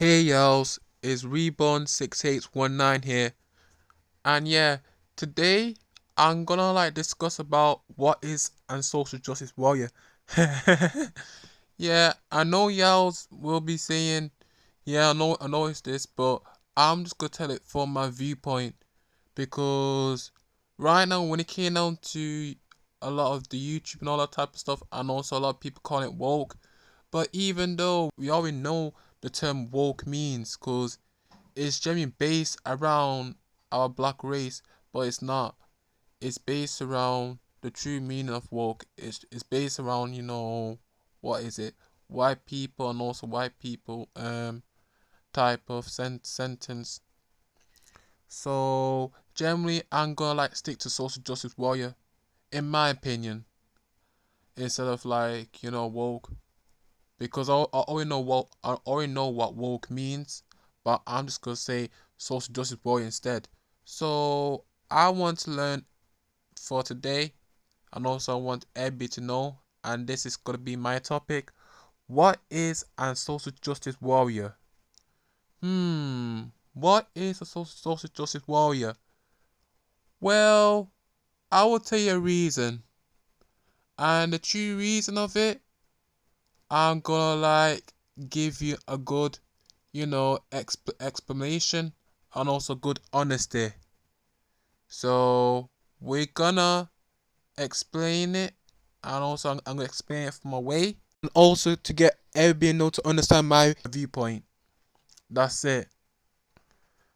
Hey yos, it's Reborn6819 here, and yeah, today I'm gonna discuss about what is a social justice warrior. Yeah, I know y'all will be saying, yeah, I know it's this, but I'm just gonna tell it from my viewpoint because right now when it came down to a lot of the YouTube and all that type of stuff, and also a lot of people call it woke, but even though we already know the term woke means, cause it's generally based around our black race, but it's not. It's based around the true meaning of woke. It's based around, what is it? White people and also white people type of sentence. So generally I'm gonna stick to social justice warrior, in my opinion, instead of woke. Because I already know what woke means, but I'm just gonna say social justice warrior instead. So I want to learn for today, and also I want everybody to know, and this is gonna be my topic. What is a social justice warrior? What is a social justice warrior? Well, I will tell you a reason, and the true reason of it, I'm gonna give you a good explanation and also good honesty. So we're gonna explain it, and also I'm gonna explain it from my way, and also to get everybody know to understand my viewpoint. That's it.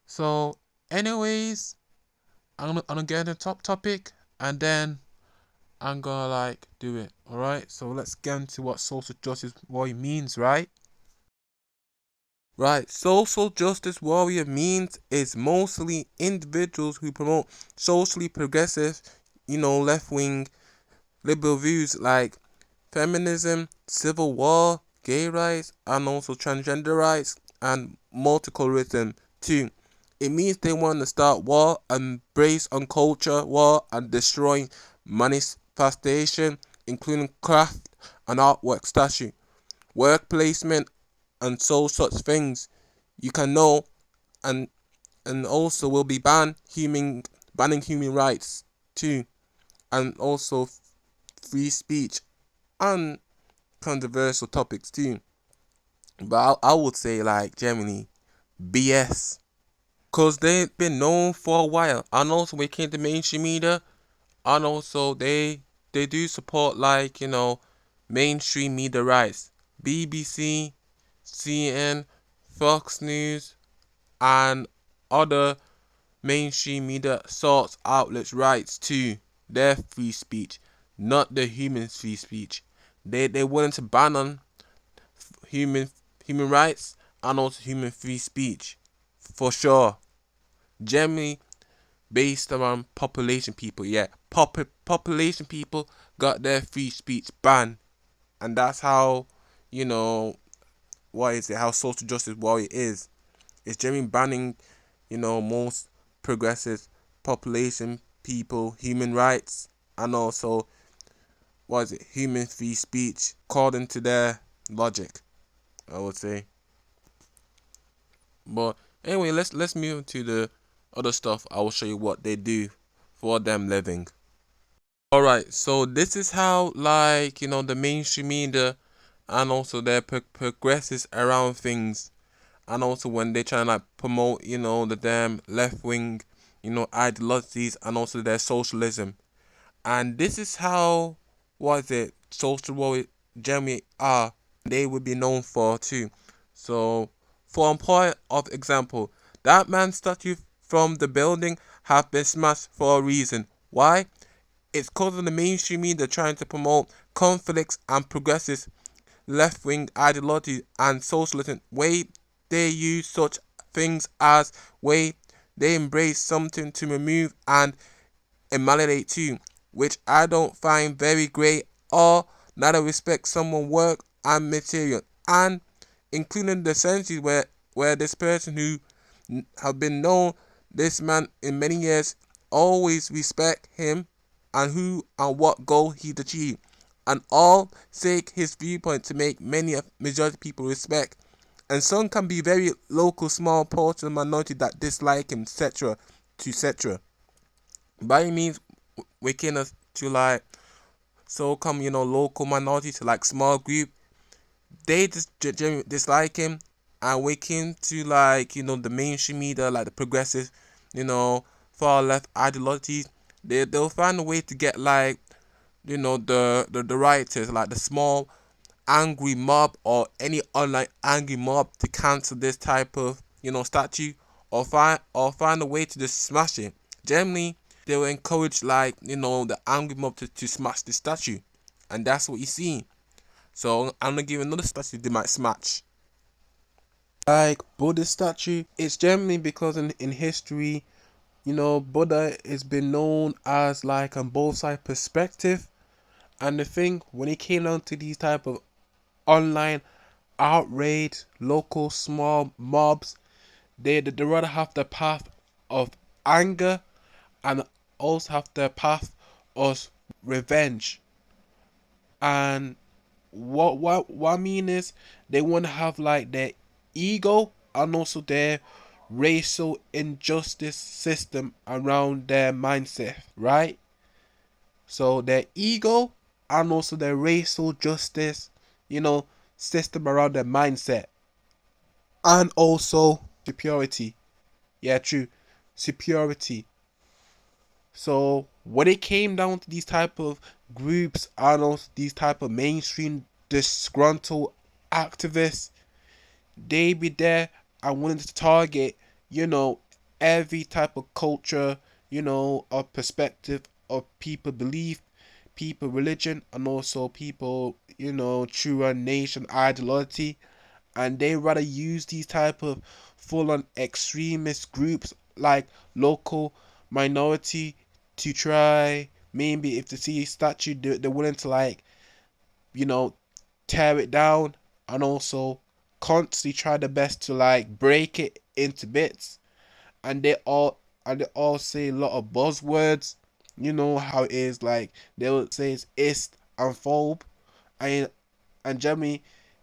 So, anyways, I'm gonna get into the top topic, and then I'm gonna do it. All right. So let's get into what social justice warrior means, right? Right, social justice warrior means it's mostly individuals who promote socially progressive, left wing liberal views like feminism, civil war, gay rights, and also transgender rights and multiculturalism too. It means they want to start war, embrace on culture war, and destroy manifestation, including craft and artwork statue, work placement, and so such things. You can know, and also will be banning human rights too, and also free speech and controversial topics too. But I would say Germany, BS, cause they've been known for a while, and also when it came to mainstream media, and also they do support mainstream media rights, BBC, CNN, Fox News, and other mainstream media source outlets' rights to their free speech, not the human's free speech. They're willing to ban on human human rights and also human free speech, for sure. Generally based around population people, yeah. Population people got their free speech banned, and that's how you know what is it? How social justice warrior is. It's generally banning most progressive population people human rights, and also what is it, human free speech according to their logic, I would say. But anyway, let's move to the other stuff. I will show you what they do for them living. Alright, so this is how the mainstream media and also their progresses around things, and also when they try and promote the damn left wing ideologies and also their socialism. And this is how was it social warrior generally are, they would be known for too. So for a point of example, that man's statue from the building have been smashed for a reason. Why? It's because of the mainstream media trying to promote conflicts and progressive left wing ideology and socialism. Way they use such things as way they embrace something to remove and invalidate too, which I don't find very great or not respect someone work and material, and including the senses where this person who have been known this man in many years always respect him and who and what goal he'd achieved, and all sake his viewpoint to make many of majority people respect And some can be very local, small portion of the minority that dislike him, etc. to etc. By any means, waking us to like so come local minority to like small group, they just genuinely dislike him, and waking to like the mainstream media, like the progressive, far left ideologies. They'll find a way to get like the rioters, like the small angry mob or any online angry mob, to cancel this type of statue, or find a way to just smash it. Generally, they will encourage like the angry mob to smash the statue, and that's what you see. So I'm gonna give another statue they might smash. Like Buddha statue, it's generally because in history, Buddha has been known as like on both side perspective. And the thing, when it came down to these type of online outrage, local small mobs, they rather have the path of anger, and also have the path of revenge. And what I mean is, they want to have like their ego and also their racial injustice system around their mindset, right? So their ego and also their racial justice, you know, system around their mindset, and also superiority. Yeah, true, superiority. So when it came down to these type of groups and also these type of mainstream disgruntled activists, they be there and willing to target, you know, every type of culture, of perspective of people belief, people religion, and also people, true nation ideology. And they rather use these type of full-on extremist groups like local minority to try, maybe if they see a statue, they're willing to like, you know tear it down, and also constantly try their best to like break it into bits. And they all say a lot of buzzwords. You know how it is, like they will say it's ist and phobe. And and generally,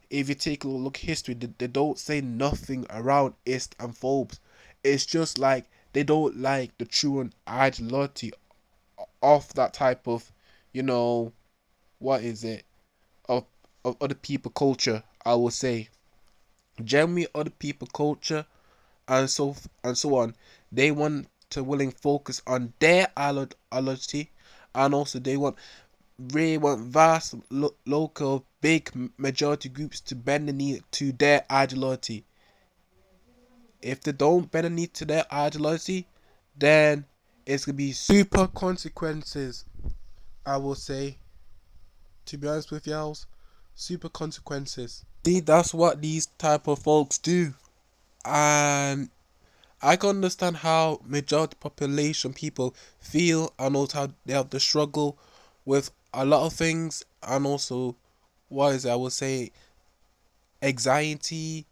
if you take a look at history, they don't say nothing around ist and phobes. It's just like they don't like the true ideology of that type of, you know what is it, of other people culture, I would say. Generally other people culture, and so on, they want to willing focus on their ideology. And also they want vast local big majority groups to bend the knee to their ideology. If they don't bend the knee to their ideology, then it's gonna be super consequences, I will say. To be honest with y'all, super consequences. See, that's what these type of folks do. And I can understand how majority population people feel, and also how they have to struggle with a lot of things, and also what is it, I would say, anxiety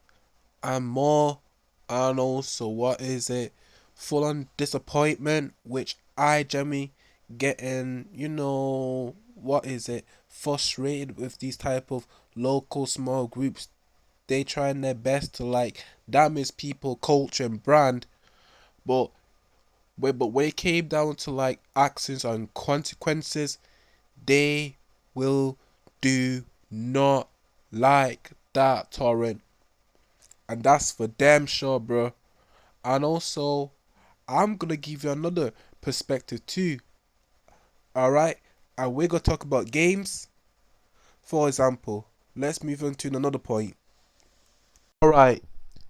and more, and also what is it, full on disappointment, which I generally getting, what is it, frustrated with these type of local small groups. They trying their best to like damage people culture and brand. But when it came down to like actions and consequences, they will do not like that, Torrent. And that's for damn sure, bro. And also, I'm gonna give you another perspective too. Alright? And we're gonna talk about games. For example, let's move on to another point. Alright,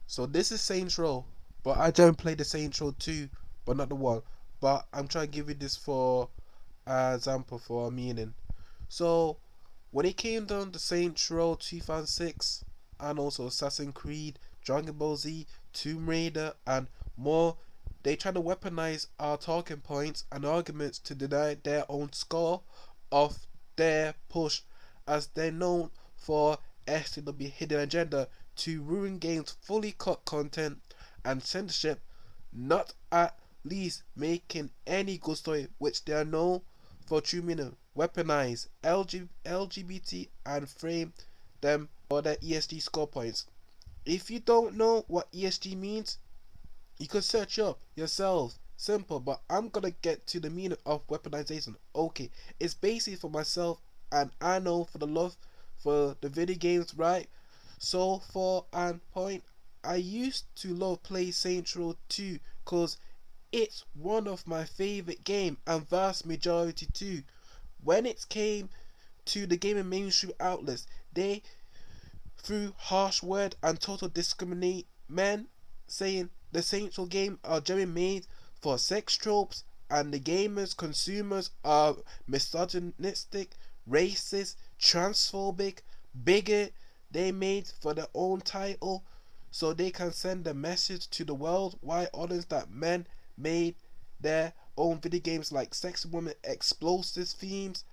so this is Saints Row, but I don't play the Saints Row 2, but not the one. But I'm trying to give you this for example, for a meaning. So when it came down to Saints Row 2006, and also Assassin's Creed, Dragon Ball Z, Tomb Raider, and more, they try to weaponize our talking points and arguments to deny their own score of their push, as they're known for STW hidden agenda to ruin games, fully cut content and censorship, not at least making any good story, which they are known for true meaning, weaponize LGBT and frame them for their ESG score points. If you don't know what ESG means, you can search up yourself. Simple, but I'm gonna get to the meaning of weaponization. Okay, it's basically for myself, and I know for the love for the video games, right? So for an point, I used to love play Saints Row 2 because it's one of my favorite game, and vast majority too. When it came to the gaming mainstream outlets, they through harsh word and total discriminate men, saying the Saints Row game are generally made for sex tropes and the gamers consumers are misogynistic, racist, transphobic, bigot. They made for their own title so they can send a message to the world why audience that men made their own video games like sex woman explosive themes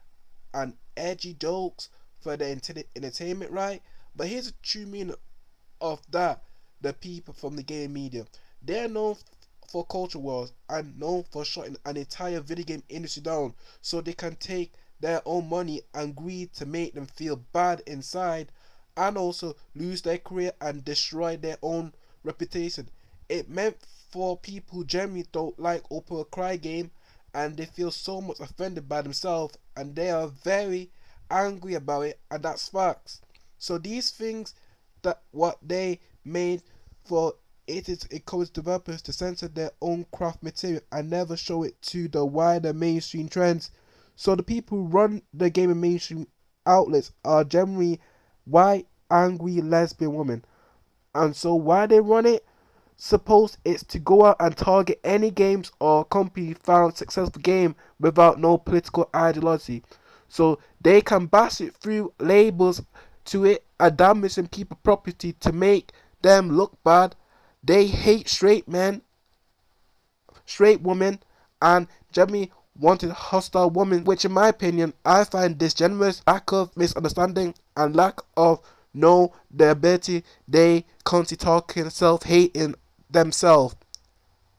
and edgy jokes for the entertainment, right? But here's the true meaning of that: the people from the game media. They're known for culture wars and known for shutting an entire video game industry down so they can take their own money and greed to make them feel bad inside and also lose their career and destroy their own reputation. It meant for people who generally don't like open cry game and they feel so much offended by themselves and they are very angry about it, and that's facts. So these things that what they made for it is encourage developers to censor their own craft material and never show it to the wider mainstream trends. So the people who run the gaming mainstream outlets are generally white, angry lesbian women. And so why they run it? Suppose it's to go out and target any games or company found successful game without no political ideology. So they can bash it through labels to it and damaging people property to make them look bad. They hate straight men, straight women, and generally wanted hostile women, which in my opinion I find disgenerous, lack of misunderstanding and lack of know the ability. They constantly talking self-hating themselves,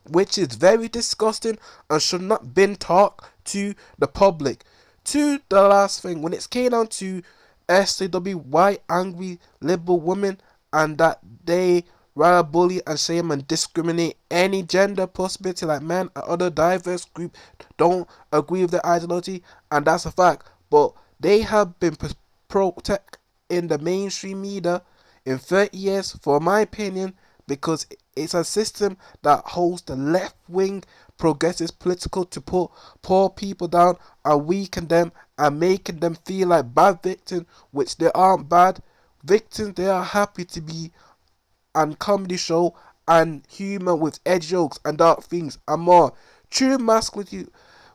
which is very disgusting and should not been taught to the public. To the last thing, when it came down to SJW, white angry liberal women, and that they rather bully and shame and discriminate any gender possibility like men and other diverse group don't agree with their ideology, and that's a fact. But they have been protect in the mainstream media in 30 years, for my opinion, because it's a system that holds the left wing progressive political to put poor people down and weaken them and making them feel like bad victims, which they aren't bad victims. They are happy to be and comedy show and humor with edge jokes and dark things and more. True masculinity,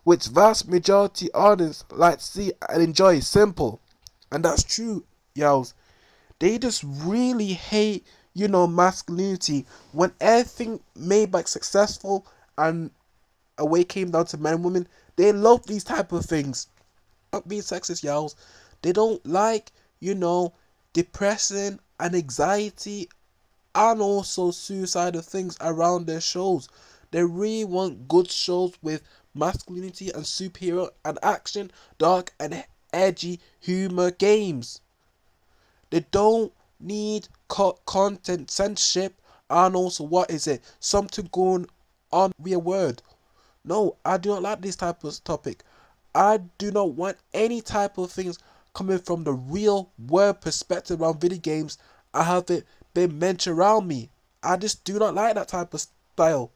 which vast majority audience like to see and enjoy, is simple, and that's true, yos. They just really hate, masculinity when everything made by successful and away came down to men and women. They love these type of things. Not being sexist, y'all. They don't like, depression and anxiety and also suicidal things around their shows. They really want good shows with masculinity and superhero and action, dark and edgy humor games. They don't need content censorship and also what is it? Something going on real world. No, I do not like this type of topic. I do not want any type of things coming from the real world perspective around video games. I have it been mentioned around me. I just do not like that type of style.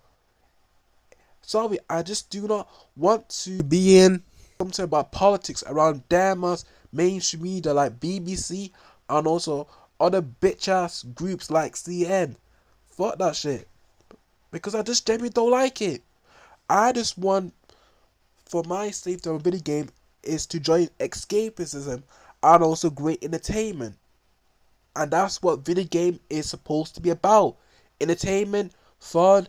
Sorry, I just do not want to be in something about politics around damn us mainstream media like BBC and also other bitch ass groups like CN. Fuck that shit. Because I just genuinely don't like it. I just want for my safety of a video game is to join escapism and also great entertainment. And that's what video game is supposed to be about. Entertainment, fun,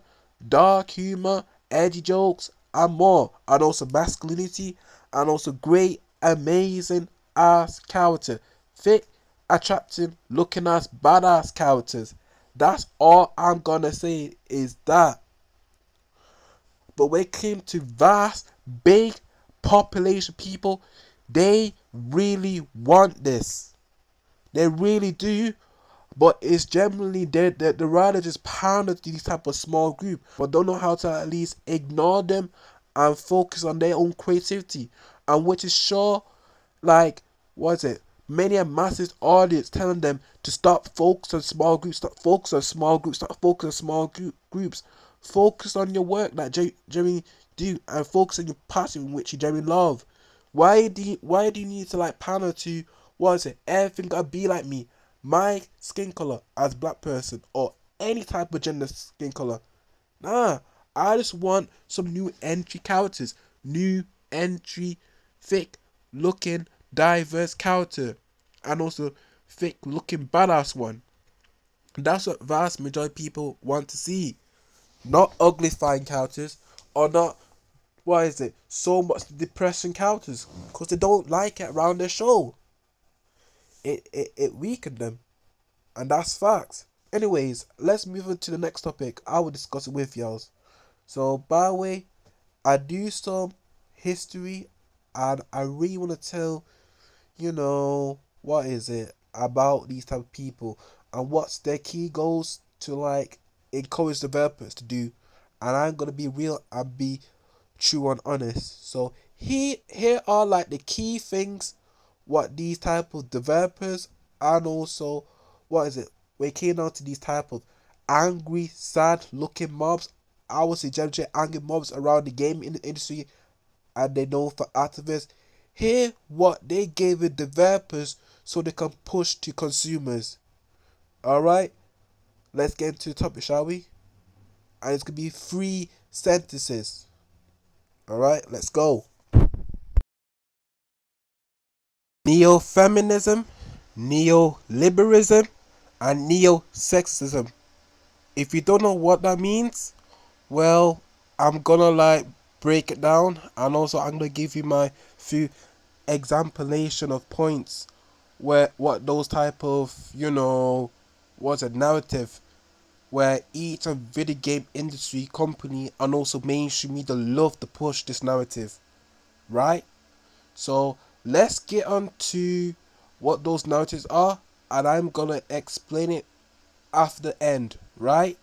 dark humor, edgy jokes, and more. And also masculinity, and also great, amazing ass character. Fit, attractive, looking ass, badass characters. That's all I'm gonna say is that. But when it came to vast, big population people, they really want this. They really do. But it's generally they rather just pander to these type of small group, but don't know how to at least ignore them and focus on their own creativity, and which is sure, like, what's it? Many a massive audience telling them to stop focus on small groups, stop focus on small groups, stop focus on small groups. Focus on your work like Jeremy do, and focus on your passion in which you Jeremy love. Why do you need to like pander to what is it? Everything gotta be like me, my skin color as black person or any type of gender skin color. Nah, I just want some new entry characters, new entry, thick looking, diverse character, and also thick looking badass one. That's what vast majority of people want to see. Not ugly fine characters, or not what is it? So much depressing characters, because they don't like it around their show. It weakened them, and that's facts. Anyways, let's move on to the next topic. I will discuss it with y'all. So, by the way, I do some history, and I really want to tell, what is it about these type of people and what's their key goals to like encourage developers to do. And I'm gonna be real and be true and honest. So here are like the key things what these type of developers and also what is it? We came down to these type of angry, sad looking mobs. I would say generate angry mobs around the game in the industry, and they know for activists. Here what they gave the developers so they can push to consumers. Alright? Let's get into the topic, shall we? And it's gonna be 3 sentences. Alright, let's go. Neo-feminism, neo-liberalism, and neo-sexism. If you don't know what that means, well, I'm gonna like break it down, and also I'm gonna give you my few examples of points where what those type of what's a narrative where each of video game industry company and also mainstream media love to push this narrative, right? So let's get on to what those narratives are, and I'm gonna explain it after the end, right?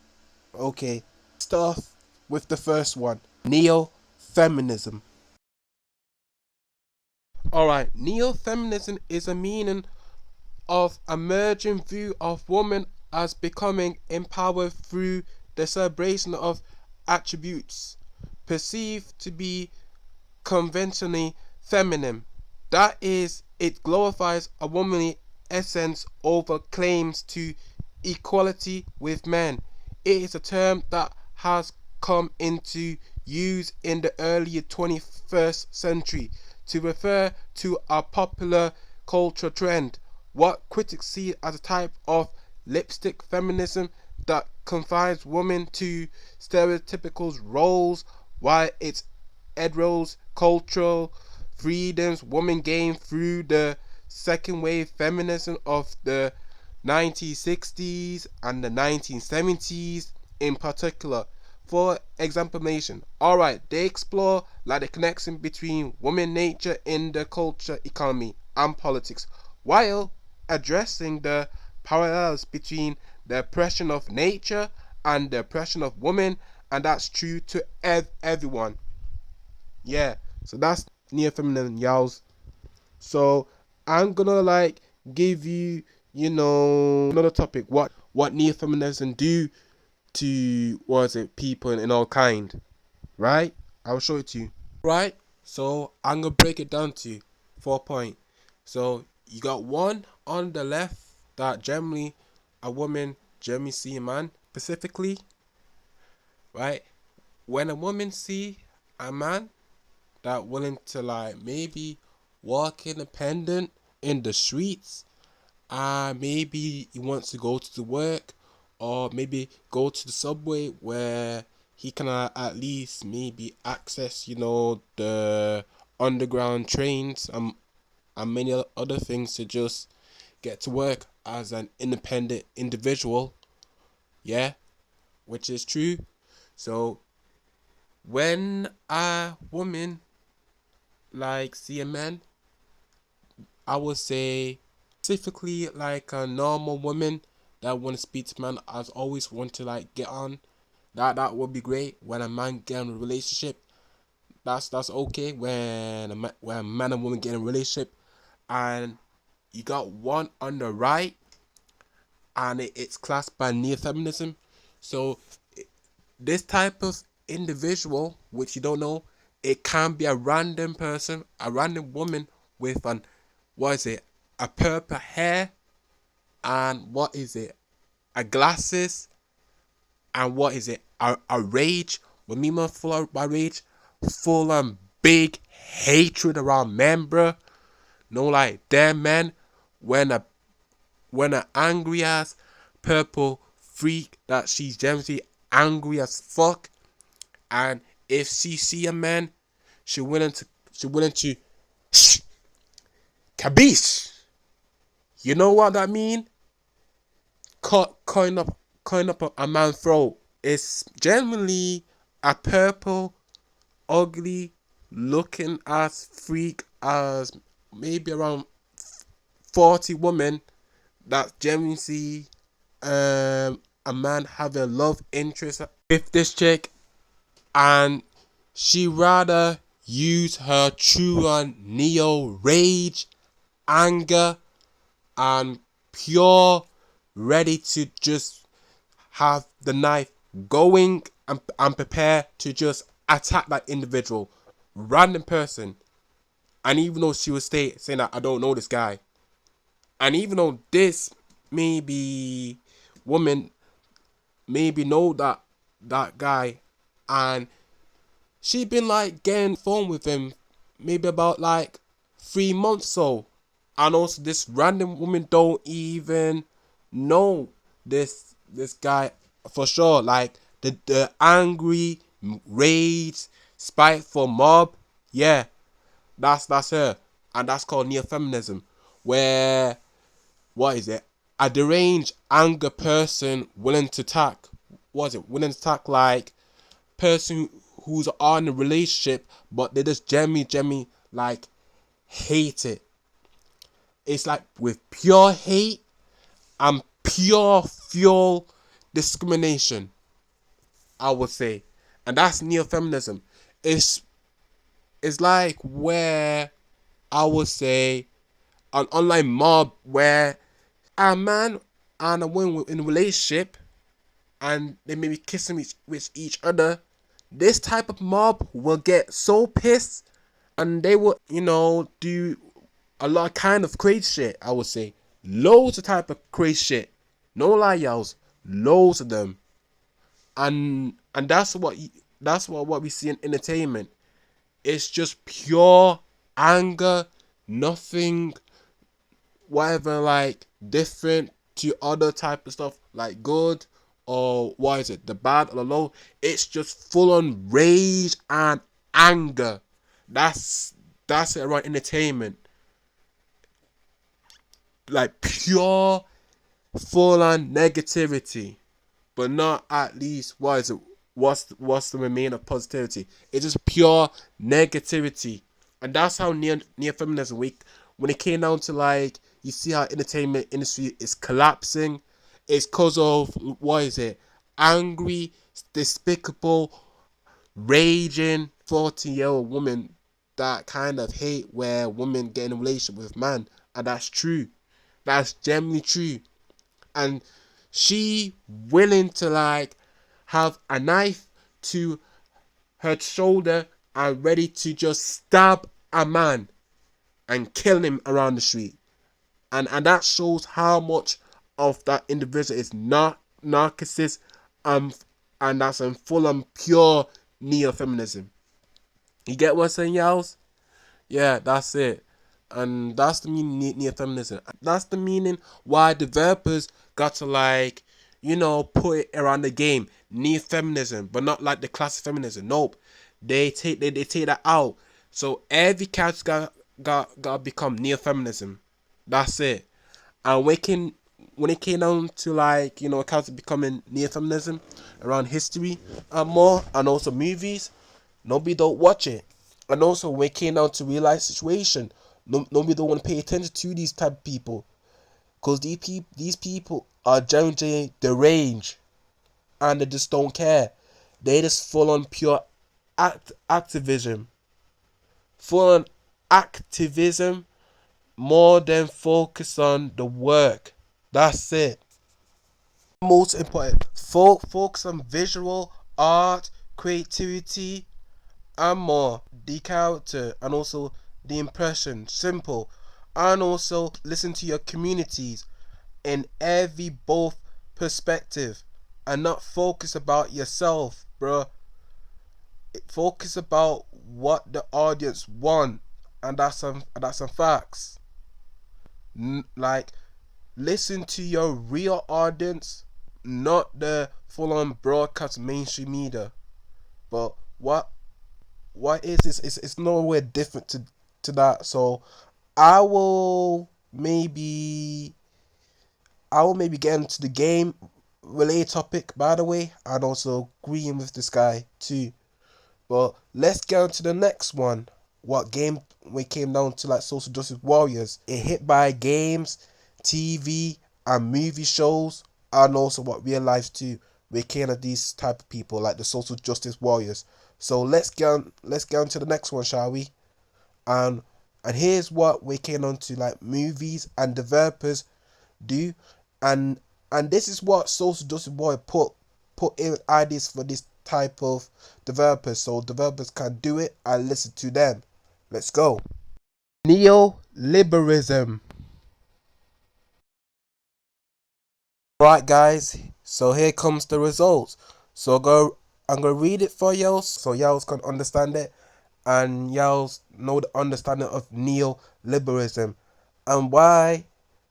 Okay. Start off with the first one. Neo-feminism. Alright, neo-feminism is a meaning of emerging view of women as becoming empowered through the celebration of attributes perceived to be conventionally feminine. That is, it glorifies a womanly essence over claims to equality with men. It is a term that has come into use in the early 21st century to refer to a popular cultural trend, what critics see as a type of lipstick feminism that confines women to stereotypical roles, while its Edrose cultural freedoms women gained through the second wave feminism of the 1960s and the 1970s in particular. For examination, alright, they explore like the connection between woman nature in the culture, economy, and politics, while addressing the parallels between the oppression of nature and the oppression of women, and that's true to everyone. Yeah, so that's neo feminine yowls. So I'm gonna like give you, another topic. What neo feminism do to was it people in all kind, right? I'll show it to you. Right. So I'm gonna break it down to you. 4 point. So you got one on the left that generally a woman generally see a man specifically, right? When a woman see a man that willing to like maybe walk independent in the streets. Maybe he wants to go to the work or maybe go to the subway where he can at least maybe access, the underground trains and many other things to just get to work as an independent individual. Yeah, which is true. So when a woman like see a man, I would say specifically like a normal woman that want to speak to man, as always want to like get on. That would be great. When a man get in a relationship, that's okay. When a man and woman get in a relationship, and you got one on the right, and it's classed by neo-feminism. So this type of individual, which you don't know, it can be a random person, a random woman with an, what is it, a purple hair, and what is it, a glasses, and what is it, a rage. When me man full of by rage, full on big hatred around men, bruh. No, like them men, when a angry ass purple freak that she's generally angry as fuck, and if she see a man, she willing to kabish. You know what that mean? Coin up a man's throat. It's generally a purple, ugly looking ass freak as maybe around 40 women that generally see a man have a love interest with this chick, and she rather use her true on neo rage, anger, and pure ready to just have the knife going, and prepare to just attack that individual, random person. And even though she was saying that I don't know this guy, and even though this maybe woman maybe know that guy, and she been like getting phone with him maybe about like 3 months so, and also this random woman don't even know this guy for sure, like the angry rage spiteful mob, yeah, that's her. And that's called neo-feminism, where, what is it, a deranged anger person willing to attack, what is it, willing to attack like person who's on a relationship, but they just genuinely like hate it. It's like with pure hate and pure fuel discrimination, I would say. And that's neo-feminism. It's like where I would say an online mob where a man and a woman in a relationship, and they may be kissing with each other. This type of mob will get so pissed, and they will, do a lot of kind of crazy shit, I would say. Loads of type of crazy shit. No lie, y'all. Loads of them. And that's what we see in entertainment. It's just pure anger, nothing whatever like different to other type of stuff like good, or what is it, the bad or the low. It's just full on rage and anger. That's it around entertainment. Like pure full on negativity, but not at least, what is it, what's the remain of positivity. It's just pure negativity. And that's how near feminism week, when it came down to like, you see how entertainment industry is collapsing. It's cause of, what is it, angry, despicable, raging 40-year-old woman that kind of hate where women get in a relationship with man. And that's true. That's genuinely true. And she willing to like have a knife to her shoulder and ready to just stab a man and kill him around the street. And that shows how much of that individual is not narcissist, and that's in full on pure neo-feminism. You get what I'm saying, y'all? Yeah, that's it. And that's the meaning neo-feminism. That's the meaning why developers got to like, put it around the game. Neo-feminism, but not like the classic feminism. Nope. They take that out. So every character got become neo-feminism. That's it. And when it came down to like, character becoming neo-feminism around history and more, and also movies, nobody don't watch it. And also when it came down to real life situation, nobody don't want to pay attention to these type of people. Because these people are generally deranged and they just don't care. They just full on pure activism. Full on activism more than focus on the work. That's it. Most important, focus on visual art, creativity, and more. The character and also the impression. Simple. And also listen to your communities in every both perspective and not focus about yourself, bro. Focus about what the audience want, and that's some facts. Like, listen to your real audience, not the full-on broadcast mainstream media. But what is this? It's nowhere different to that. So I will maybe get into the game related topic, by the way, and also agreeing with this guy too. But let's get on to the next one. What game we came down to, like social justice warriors. It hit by games, TV, and movie shows, and also what real life too. We came at these type of people like the social justice warriors. So let's get on to the next one, shall we? And here's what we came on to, like movies and developers do, and this is what social justice warrior put in ideas for this type of developers, so developers can do it and listen to them. Let's go. Neoliberalism. Right, guys, so here comes the results. So I'm gonna read it for y'all so y'all can understand it and y'all know the understanding of neoliberalism and why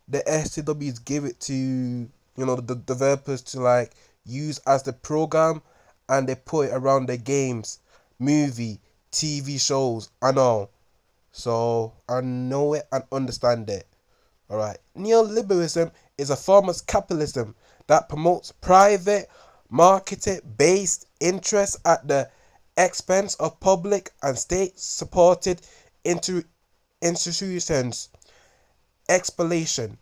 the STWs give it to the developers to like use as the program, and they put it around their games, movie, TV shows, and all. So I know it and understand it. Alright. Neoliberalism is a form of capitalism that promotes private, market based interests at the expense of public and state supported institutions. Explanation.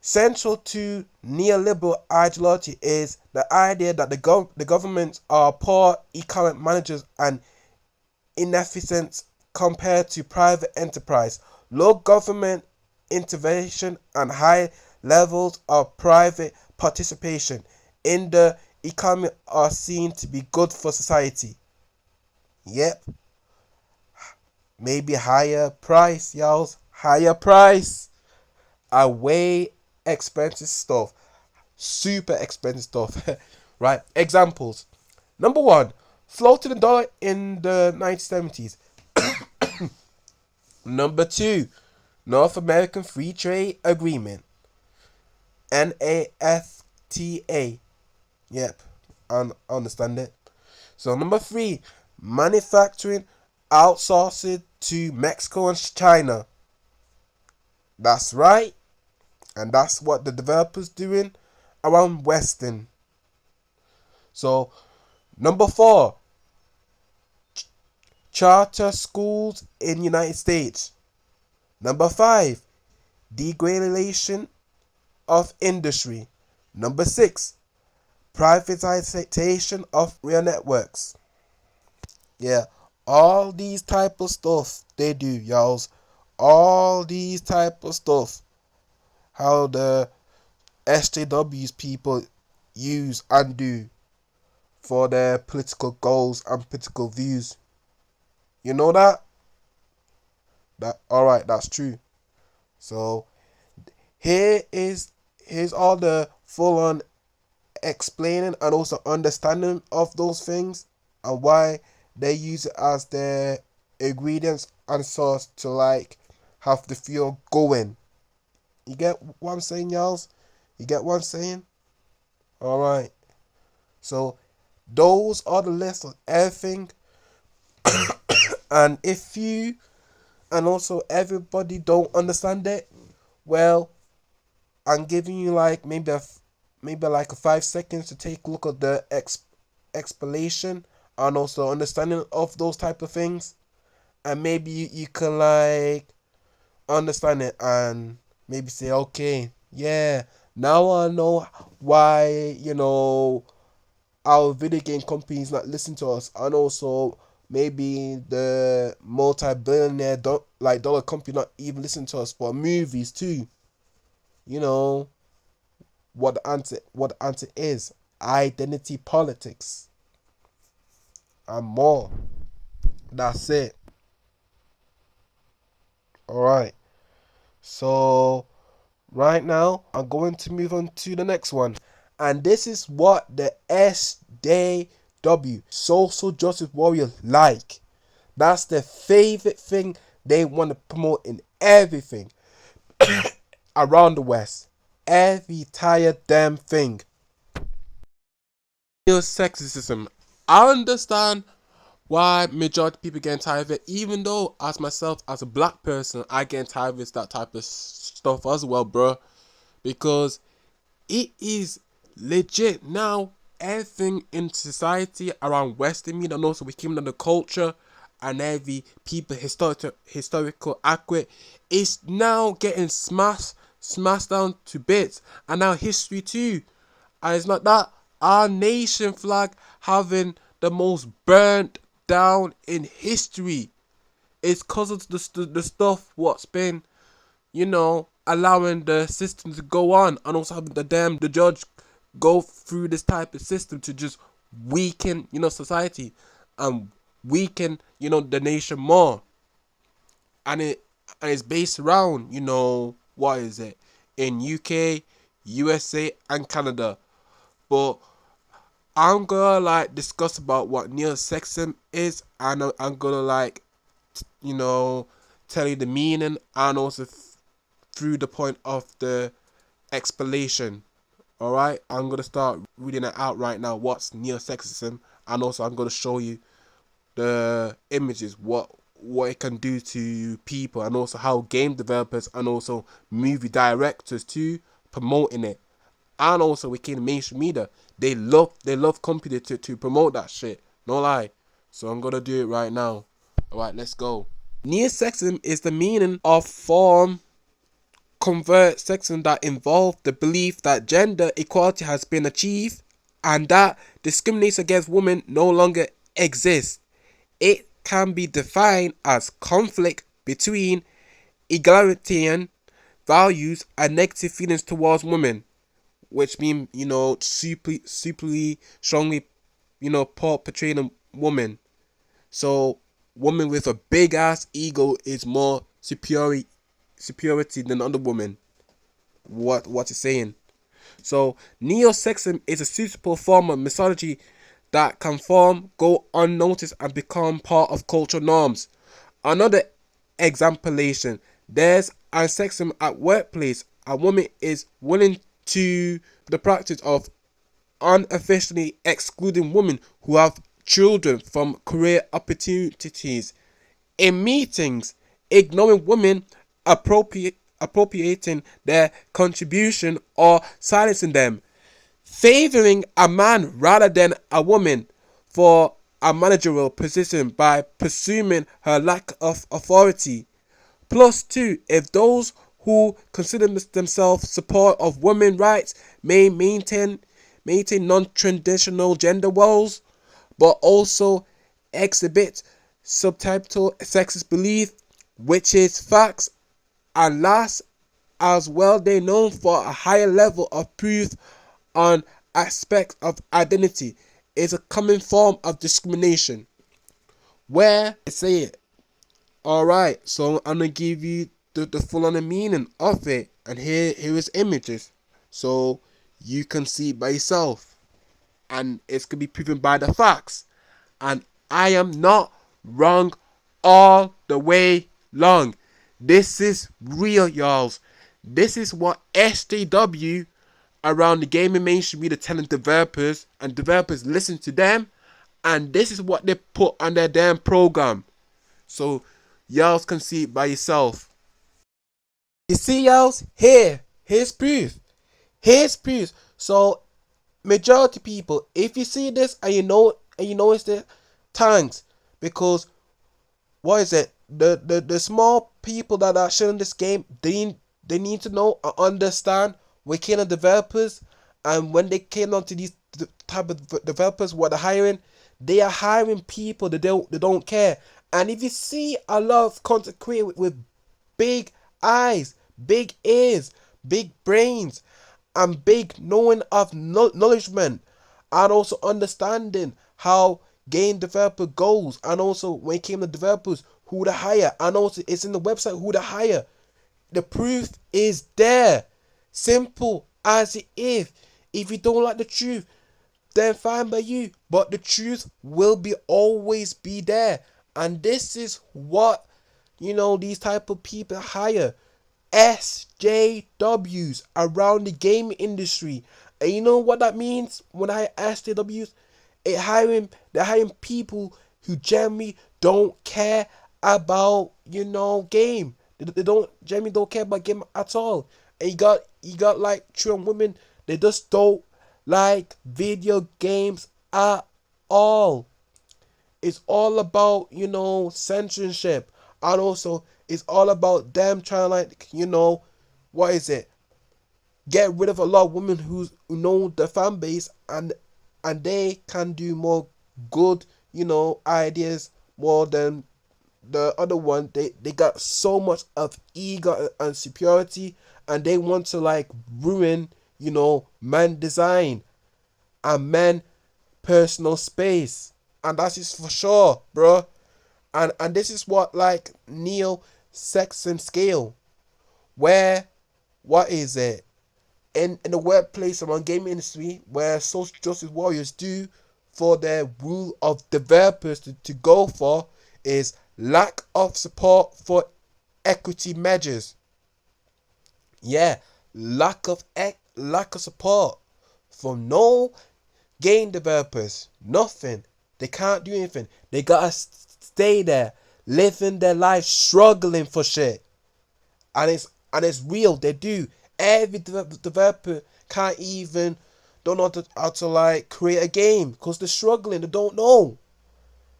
Central to neoliberal ideology is the idea that the governments are poor economic managers and inefficient compared to private enterprise. Low government intervention and high levels of private participation in the economy are seen to be good for society. Yep. Maybe higher price, y'all. Higher price. A way expensive stuff. Super expensive stuff. Right? Examples. Number one, floating the dollar in the 1970s. Number two, North American Free Trade Agreement. NAFTA. Yep, I understand it. So number three, manufacturing outsourced to Mexico and China. That's right. And that's what the developers doing around Western. So number four, charter schools in United States. Number five, deregulation of industry. Number six, privatization of real networks. Yeah, all these type of stuff they do, y'all. All these type of stuff. How the SJWs people use and do for their political goals and political views. You know that? Alright, that's true. So here's all the full on explaining and also understanding of those things and why they use it as their ingredients and sauce to like have the feel going. You get what I'm saying, y'all? You get what I'm saying? Alright. So those are the list of everything. And if you and also everybody don't understand it, well, I'm giving you like maybe like a 5 seconds to take a look at the explanation and also understanding of those type of things, and maybe you can like understand it and maybe say, okay, Yeah, now I know why, our video game companies not listen to us, and also maybe the multi-billionaire dollar company not even listen to us for movies too. You know what the answer is: identity politics and more. That's it. All right. So right now, I'm going to move on to the next one. And this is what the SJW, Social Justice Warrior, like. That's their favorite thing they want to promote in everything around the West. Every entire damn thing. Sexism. I understand why majority of people get tired of it, even though as myself, as a black person, I get tired of that type of stuff as well, bro. Because it is legit now. Everything in society around Western media and also we came the culture and every people historical accurate is now getting smashed down to bits, and now history too. And it's not that our nation flag having the most burnt down in history. It's cause of the stuff what's been, allowing the system to go on, and also having the judge go through this type of system to just weaken, society and weaken, the nation more. And it's based around, what is it? In UK, USA and Canada. But I'm gonna discuss about what neo-sexism is, and I'm gonna you know tell you the meaning, and also through the point of the explanation. All right, I'm gonna start reading it out right now. What's neo-sexism, and also I'm gonna show you the images, what it can do to people, and also how game developers and also movie directors too promoting it, and also within the mainstream media, they love company to promote that shit. No lie. So I'm gonna do it right now. All right, let's go. Neo-sexism is the meaning of form convert sexism that involve the belief that gender equality has been achieved and that discrimination against women no longer exists. It can be defined as conflict between egalitarian values and negative feelings towards women, which mean superly strongly portraying a woman. So woman with a big ass ego is more superiority than other women. What it's saying. So neo-sexism is a suitable form of misogyny that can form, go unnoticed, and become part of cultural norms. Another exemplation, there's a sexism at workplace. A woman is willing to the practice of unofficially excluding women who have children from career opportunities. In meetings, ignoring women, appropriating their contribution or silencing them, favoring a man rather than a woman for a managerial position by presuming her lack of authority. Plus, two, if those who consider themselves support of women's rights may maintain non-traditional gender roles, but also exhibit subtitle sexist belief, which is facts, and last, as well they known for a higher level of proof on aspects of identity, is a common form of discrimination. Where I say it. Alright, so I'm gonna give you the full on meaning of it, and here is images. So you can see it by yourself. And it's gonna be proven by the facts. And I am not wrong all the way long. This is real, y'all. This is what SJW around the gaming mainstream media telling developers, and developers listen to them, and this is what they put on their damn program. So y'all can see it by yourself. You see, y'all, here's proof. Here's proof. So majority people, if you see this and you notice this, thanks, because what is it? The small people that are showing this game, They need to know and understand what kind of developers, and when they came onto these type of developers, what they're hiring, they are hiring people that they don't care. And if you see a lot of content creators with big eyes, big ears, big brains, and big knowing of knowledgement, and also understanding how game developer goes, and also when it came to developers who to hire, and also it's in the website who to hire. The proof is there. Simple as it is. If you don't like the truth, then fine by you. But the truth will be always be there. And this is what these type of people hire. SJWs around the gaming industry. And you know what that means when I SJWs? They're hiring people who generally don't care about game. They don't generally don't care about game at all. And you got like true women, they just don't like video games at all. It's all about censorship, and also it's all about them trying to like what is it, get rid of a lot of women who know the fan base, and they can do more good ideas more than the other one. They got so much of ego and superiority, and they want to like ruin man design and men personal space. And that is for sure, bro. And this is what like Neil Sexton scale, where what is it, in the workplace around gaming industry, where social justice warriors do for their rule of developers to go for, is lack of support for equity measures. Yeah, lack of support from no game developers. Nothing. They can't do anything. They gotta stay there, living their life, struggling for shit. And it's real. They do. Every developer can't even don't know how to like create a game because they're struggling. They don't know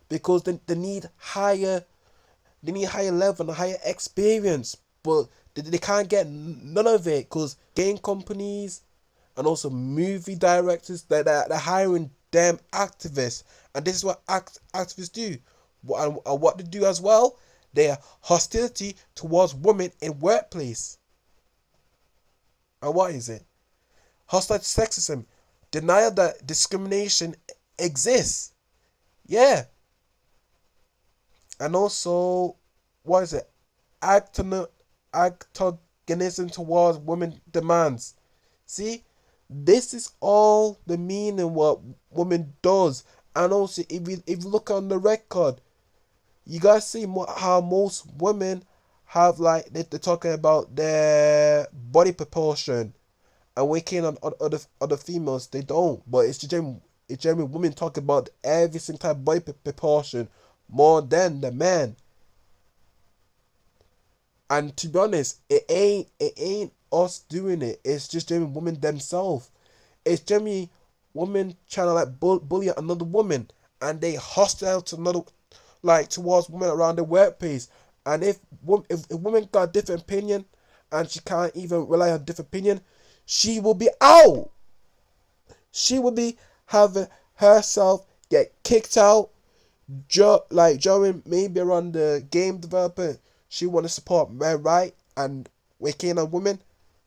because they need higher. They need higher level and higher experience, but they can't get none of it because game companies and also movie directors they're hiring them activists, and this is what activists do. And what they do as well, their hostility towards women in workplace. And what is it? Hostile sexism, denial that discrimination exists. Yeah, and also what is it? Antagonism towards women demands. See, this is all the meaning what women does. And also, if you look on the record, you gotta see how most women have like they're talking about their body proportion, and when it came on other females, they don't. But it's generally women talking about every single type of body proportion more than the man. And to be honest, it ain't us doing it. It's just generally women themselves. It's generally women trying to like bully another woman, and they hostile to another like towards women around the workplace. And if women got a different opinion, and she can't even rely on different opinion, she will be out. She will be having herself get kicked out. Like Joey maybe around the game developer, she want to support men right and waking on women.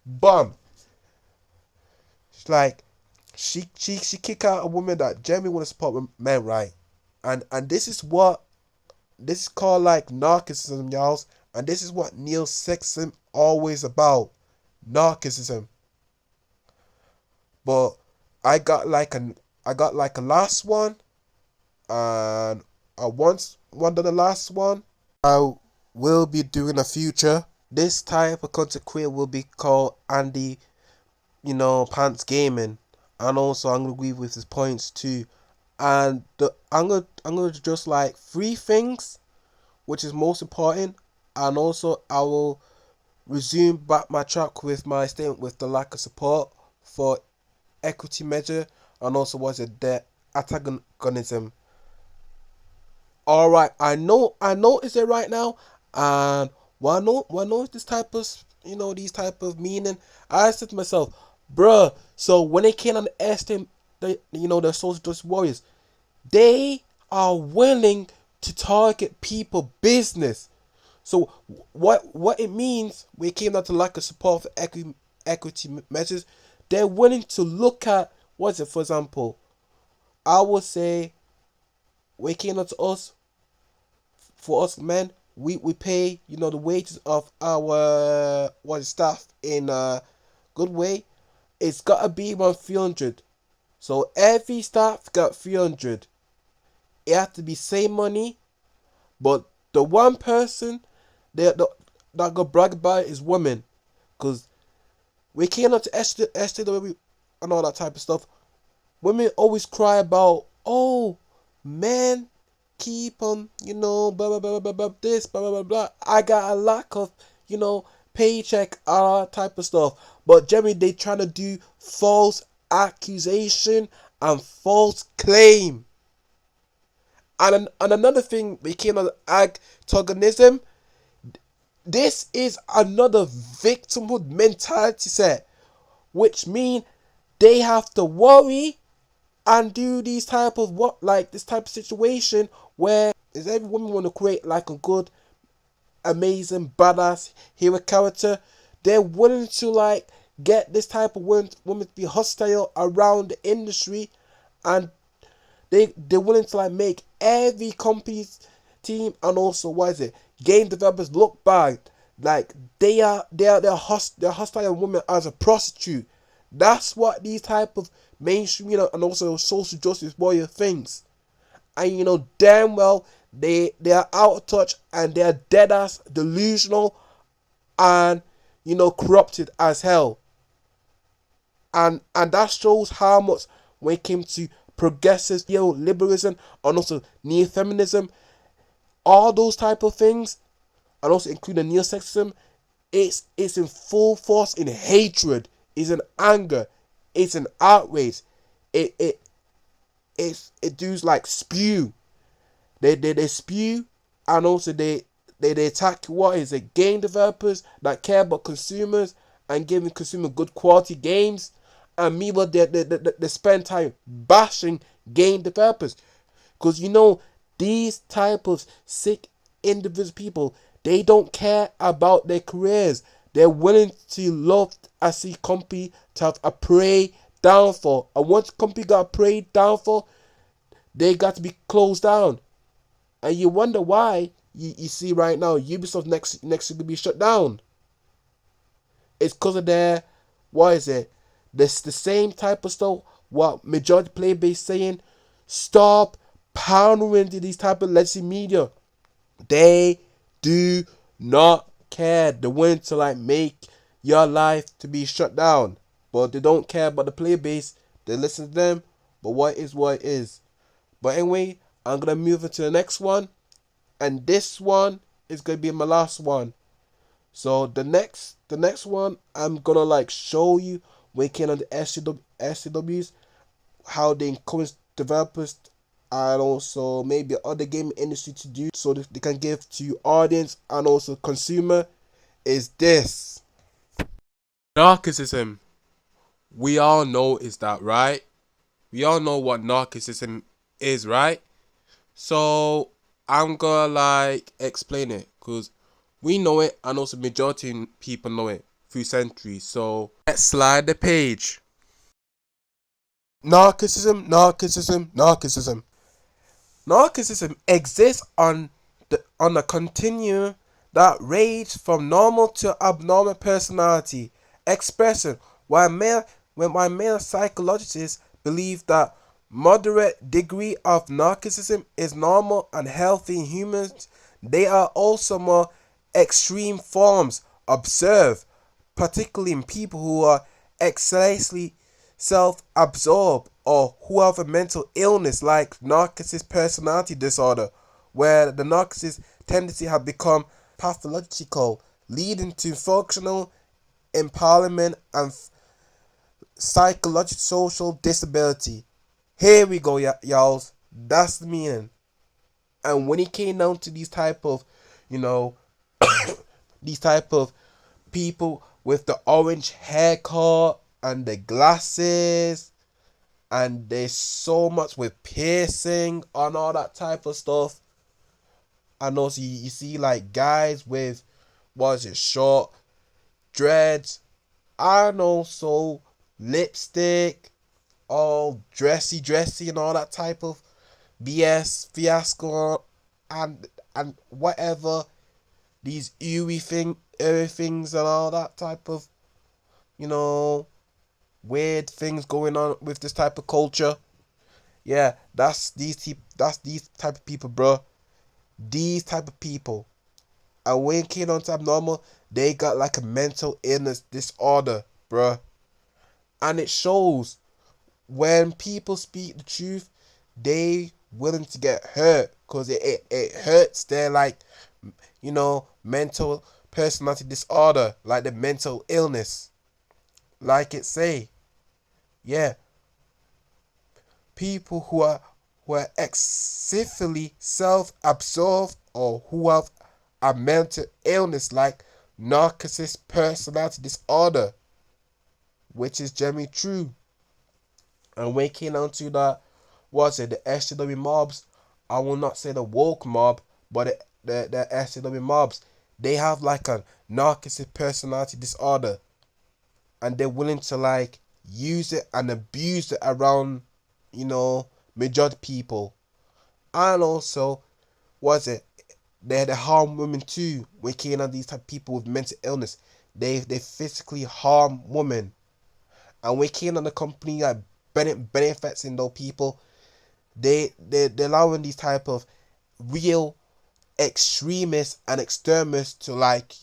Bum. It's like she kick out a woman that genuinely want to support men right, and this is called like narcissism, y'all. And this is what Neil Sexton always about, narcissism. But I got like a last one, and I once one of the last one I will be doing a future. This type of content creator will be called Andy, Pants Gaming, and also I'm gonna agree with his points too. And I'm gonna just like three things which is most important, and also I will resume back my track with my statement with the lack of support for equity measure, and also was it the antagonism. All right, I know, it's it right now, and why not? Why not this type of these type of meaning, I said to myself, bruh, so when they came on the estimate, the social justice warriors, they are willing to target people business. So what it means when it came down to lack of support for equity measures, they're willing to look at, what's it, for example, I would say when it came down to us, for us men, we pay, the wages of our staff in a good way. It's gotta be around 300. So every staff got 300. It has to be same money, but the one person that got brag about is women, because we came up to STW and all that type of stuff. Women always cry about, oh, men keep on, blah blah blah blah blah this, blah blah blah blah. I got a lack of, paycheck, all that type of stuff. But generally, they trying to do false accusation and false claim. And another thing, we came on antagonism. This is another victimhood mentality set, which mean they have to worry and do these type of this type of situation where is every woman want to create like a good, amazing, badass hero character. They're willing to get this type of women to be hostile around the industry, and they're willing to make every company's team and also game developers look bad. Like they're hostile women as a prostitute. That's what these type of mainstream, and also social justice warrior things. And damn well they are out of touch, and they are dead ass delusional, and corrupted as hell. And that shows how much when it came to progressive liberalism and also neo-feminism, all those type of things, and also including neo-sexism, it's in full force, in hatred, it's in anger, it's in outrage. It does spew. They spew, and also they attack game developers that care about consumers and giving consumers good quality games, and meanwhile they spend time bashing game developers, because these type of sick individual people, they don't care about their careers. They're willing to love I see company to have a prey downfall, and once company got a prey downfall, they got to be closed down. And you wonder why you see right now Ubisoft next to be shut down. It's because of their, what is it? This the same type of stuff what majority player base saying. Stop pandering to these type of legacy media. They do not care. They want to make your life to be shut down, but they don't care about the player base. They listen to them, but what it is. But anyway, I'm gonna move into the next one, and this one is gonna be my last one. So the next one, I'm gonna show you when it came on the SCWs, how they encourage developers and also maybe other gaming industry to do so that they can give to audience and also consumer, is this. Narcissism. We all know is that, right? We all know what narcissism is, right? So I'm gonna explain it, because we know it, and also majority of people know it through centuries. So let's slide the page. Narcissism, narcissism, narcissism. Narcissism exists on a continuum that ranges from normal to abnormal personality expression, while male psychologists believe that moderate degree of narcissism is normal and healthy in humans. They are also more extreme forms observed, particularly in people who are excessively self-absorbed or who have a mental illness like narcissist personality disorder, where the narcissist tendency have become pathological, leading to functional impairment and psychological social disability. Here we go, y'all. That's the meaning. And when it came down to these type of, these type of people with the orange haircut and the glasses, and there's so much with piercing and all that type of stuff. And also you see like guys with short dreads, and also lipstick, all dressy and all that type of BS fiasco, and whatever, these eerie things and all that type of, weird things going on with this type of culture. Yeah, that's these type of people, bro. These type of people. And when it came on to abnormal, they got like a mental illness disorder, bro. And it shows when people speak the truth, they willing to get hurt, because it hurts their, like, mental personality disorder, like the mental illness, like it say. Yeah, people who are excessively self-absorbed, or who have a mental illness like narcissist personality disorder, which is generally true. And when it came down to the SJW mobs, I will not say the woke mob, but the SJW mobs, they have like a narcissist personality disorder, and they're willing to like use it and abuse it around, majority people. And also, they harm women too. When it came down to these type of people with mental illness, they physically harm women. And when it came on the company like benefiting those people, they're allowing these type of real extremists and extremists to, like,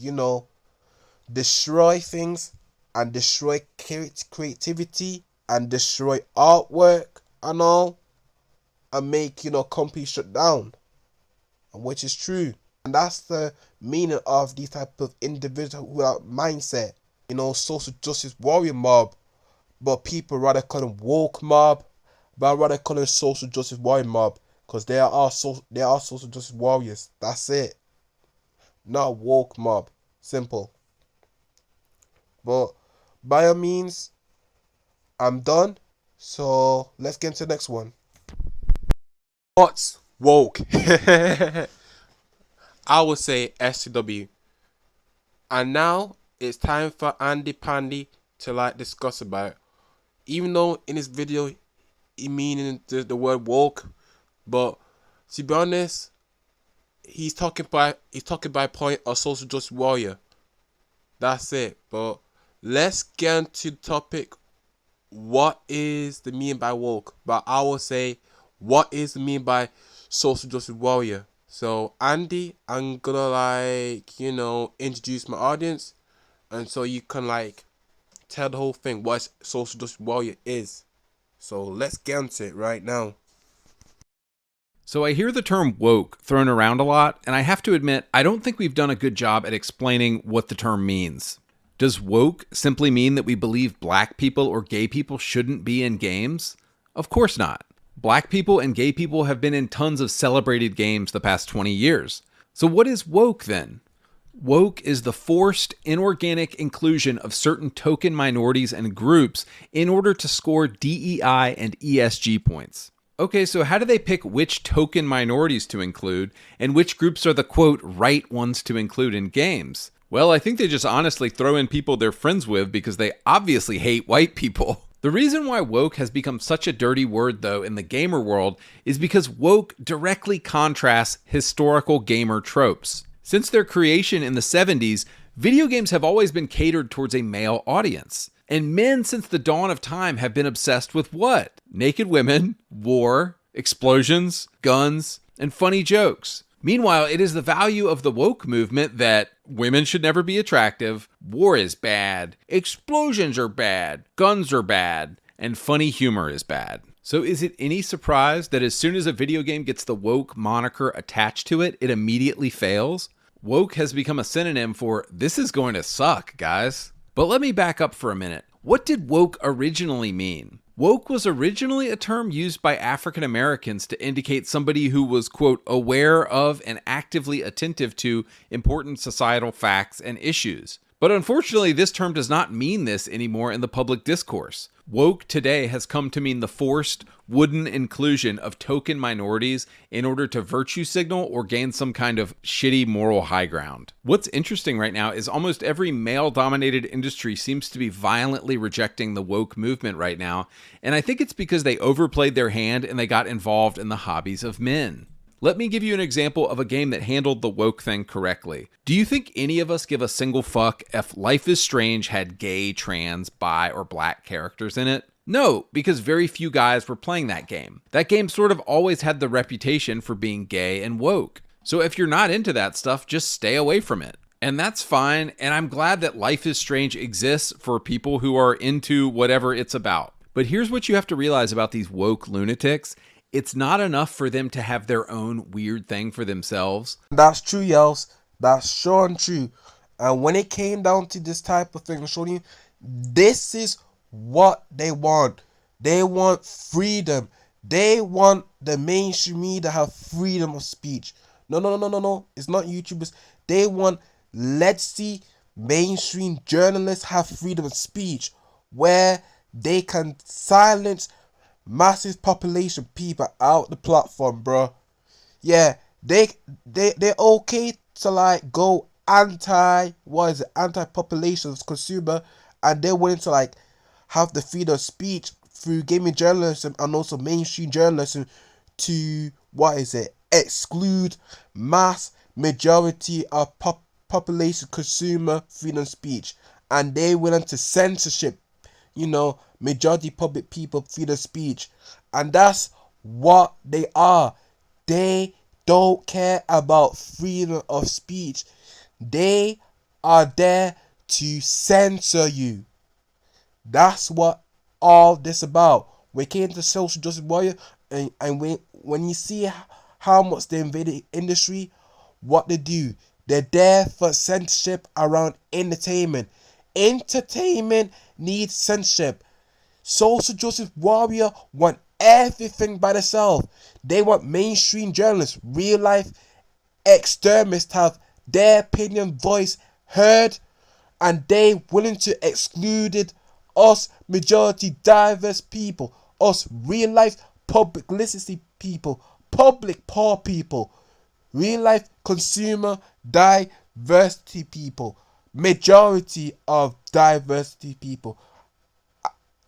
destroy things and destroy creativity and destroy artwork and all, and make companies shut down, which is true. And that's the meaning of these type of individuals who are mindset, social justice warrior mob, but people rather call them woke mob, but I'd rather call them social justice warrior mob, because they are social justice warriors. That's it. Not woke mob. Simple. But by all means, I'm done. So let's get into the next one. What's woke? I would say SCW. And now it's time for Andy Pandy to like discuss about. Even though in this video he meaning the word woke, but to be honest, he's talking by point of social justice warrior. That's it. But let's get into the topic. What is the meaning by woke? But I will say, what is the meaning by social justice warrior? So Andy, I'm gonna introduce my audience, and so you can tell the whole thing what social justice warrior is. So let's get into it right now. So I hear the term woke thrown around a lot, and I have to admit, I don't think we've done a good job at explaining what the term means. Does woke simply mean that we believe black people or gay people shouldn't be in games? Of course not. Black people and gay people have been in tons of celebrated games the past 20 years. So what is woke then? Woke is the forced, inorganic inclusion of certain token minorities and groups in order to score DEI and ESG points. Okay, so how do they pick which token minorities to include, and which groups are the, quote, right ones to include in games? Well, I think they just honestly throw in people they're friends with because they obviously hate white people. The reason why woke has become such a dirty word, though, in the gamer world is because woke directly contrasts historical gamer tropes. Since their creation in the 70s, video games have always been catered towards a male audience. And men since the dawn of time have been obsessed with what? Naked women, war, explosions, guns, and funny jokes. Meanwhile, it is the value of the woke movement that women should never be attractive, war is bad, explosions are bad, guns are bad, and funny humor is bad. So is it any surprise that as soon as a video game gets the woke moniker attached to it, it immediately fails? Woke has become a synonym for, this is going to suck, guys. But let me back up for a minute. What did woke originally mean? Woke was originally a term used by African Americans to indicate somebody who was, quote, aware of and actively attentive to important societal facts and issues. But unfortunately, this term does not mean this anymore in the public discourse. Woke today has come to mean the forced, wooden inclusion of token minorities in order to virtue signal or gain some kind of shitty moral high ground. What's interesting right now is almost every male-dominated industry seems to be violently rejecting the woke movement right now, and I think it's because they overplayed their hand and they got involved in the hobbies of men. Let me give you an example of a game that handled the woke thing correctly. Do you think any of us give a single fuck if Life is Strange had gay, trans, bi, or black characters in it? No, because very few guys were playing that game. That game sort of always had the reputation for being gay and woke. So if you're not into that stuff, just stay away from it. And that's fine, and I'm glad that Life is Strange exists for people who are into whatever it's about. But here's what you have to realize about these woke lunatics. It's not enough for them to have their own weird thing for themselves. That's true, Yels. That's sure and true. And when it came down to this type of thing, showing you, this is what they want. They want freedom. They want the mainstream media to have freedom of speech. No. It's not YouTubers. They want, let's see, mainstream journalists have freedom of speech where they can silence massive population people out the platform, bro. Yeah, they're okay to like go anti-population consumer, and they're willing to like have the freedom of speech through gaming journalism and also mainstream journalism to exclude mass majority of population consumer freedom of speech, and they're willing to censorship, majority public people freedom of speech. And that's what they are. They don't care about freedom of speech. They are there to censor you. That's what all this about. We came to social justice warrior, and when you see how much they invaded industry, what they do, they're there for censorship around entertainment. Entertainment needs censorship. Social justice warrior want everything by themselves. They want mainstream journalists, real life extremists to have their opinion voice heard, and they willing to exclude us majority diverse people, us real life public literacy people, public poor people, real life consumer diversity people, majority of diversity people,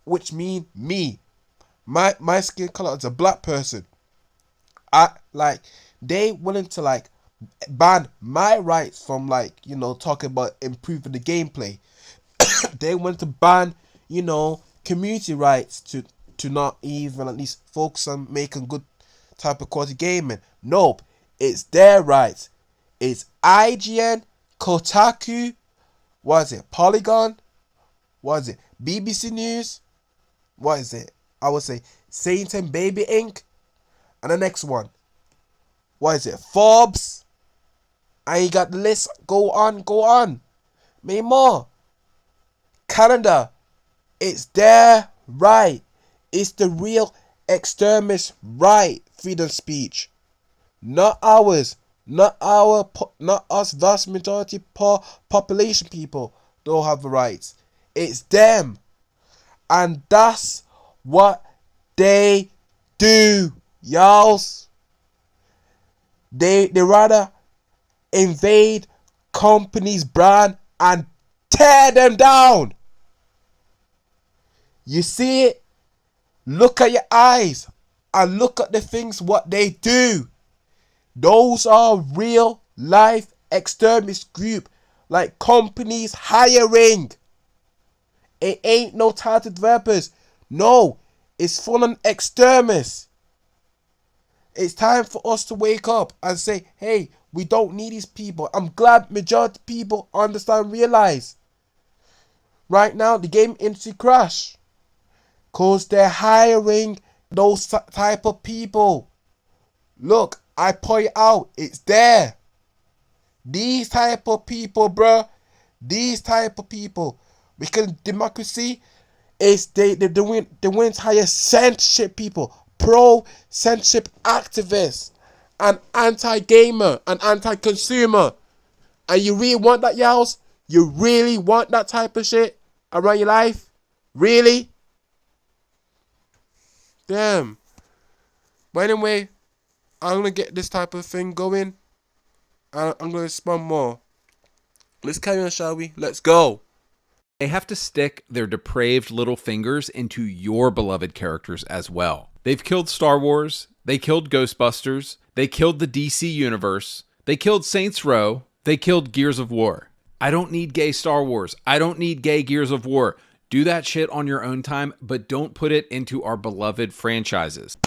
which mean me. My skin color as a black person. They willing to like ban my rights from talking about improving the gameplay. They want to ban community rights to not even at least focus on making good type of quality gaming. Nope, it's their rights. It's IGN, Kotaku, Polygon, BBC News, I would say Saint and Baby Inc. And the next one, Forbes. And you got the list. Go on. Many more. Canada. It's their right. It's the real extremist right. Freedom of speech. Not ours. Not us vast majority population people don't have the rights. It's them. And that's what they do, y'all. They rather invade companies' brand and tear them down. You see it? Look at your eyes and look at the things what they do. Those are real life extremist group, like companies hiring. It ain't no talented developers. No, it's full on extremists. It's time for us to wake up and say, hey, we don't need these people. I'm glad majority of people understand, realize. Right now, the game industry crash. Because they're hiring those type of people. Look, I point out, it's there. These type of people, bruh. These type of people. Because democracy is they want to hire censorship people, pro-censorship activists, and anti-gamer and anti-consumer. And you really want that, y'all? You really want that type of shit around your life? Really? Damn. But anyway, I'm gonna get this type of thing going. And I'm gonna spam more. Let's carry on, shall we? Let's go. They have to stick their depraved little fingers into your beloved characters as well. They've killed Star Wars. They killed Ghostbusters. They killed the DC Universe. They killed Saints Row. They killed Gears of War. I don't need gay Star Wars. I don't need gay Gears of War. Do that shit on your own time, but don't put it into our beloved franchises.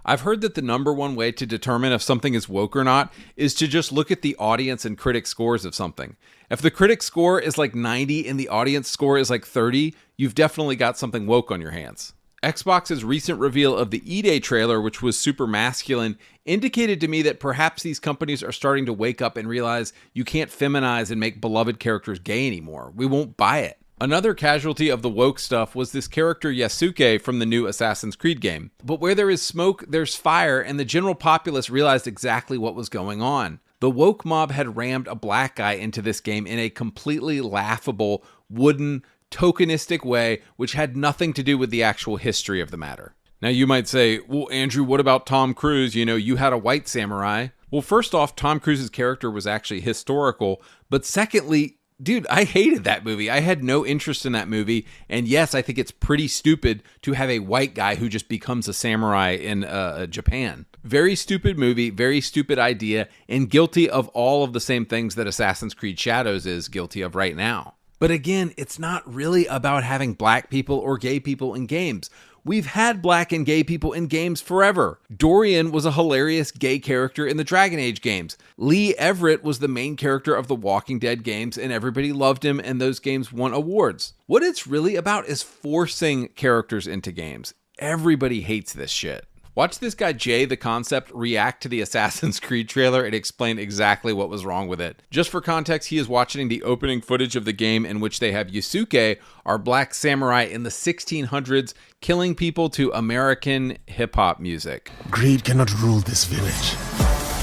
I've heard that the number one way to determine if something is woke or not is to just look at the audience and critic scores of something. If the critic score is like 90 and the audience score is like 30, you've definitely got something woke on your hands. Xbox's recent reveal of the E-Day trailer, which was super masculine, indicated to me that perhaps these companies are starting to wake up and realize you can't feminize and make beloved characters gay anymore. We won't buy it. Another casualty of the woke stuff was this character Yasuke from the new Assassin's Creed game. But where there is smoke, there's fire, and the general populace realized exactly what was going on. The woke mob had rammed a black guy into this game in a completely laughable, wooden, tokenistic way, which had nothing to do with the actual history of the matter. Now you might say, well, Andrew, what about Tom Cruise? You know, you had a white samurai. Well, first off, Tom Cruise's character was actually historical, but secondly, dude, I hated that movie. I had no interest in that movie. And yes, I think it's pretty stupid to have a white guy who just becomes a samurai in Japan. Very stupid movie, very stupid idea, and guilty of all of the same things that Assassin's Creed Shadows is guilty of right now. But again, it's not really about having black people or gay people in games. We've had black and gay people in games forever. Dorian was a hilarious gay character in the Dragon Age games. Lee Everett was the main character of the Walking Dead games, and everybody loved him, and those games won awards. What it's really about is forcing characters into games. Everybody hates this shit. Watch this guy Jay the Concept react to the Assassin's Creed trailer and explain exactly what was wrong with it. Just for context, he is watching the opening footage of the game in which they have Yasuke, our black samurai in the 1600s, killing people to American hip-hop music. Greed cannot rule this village.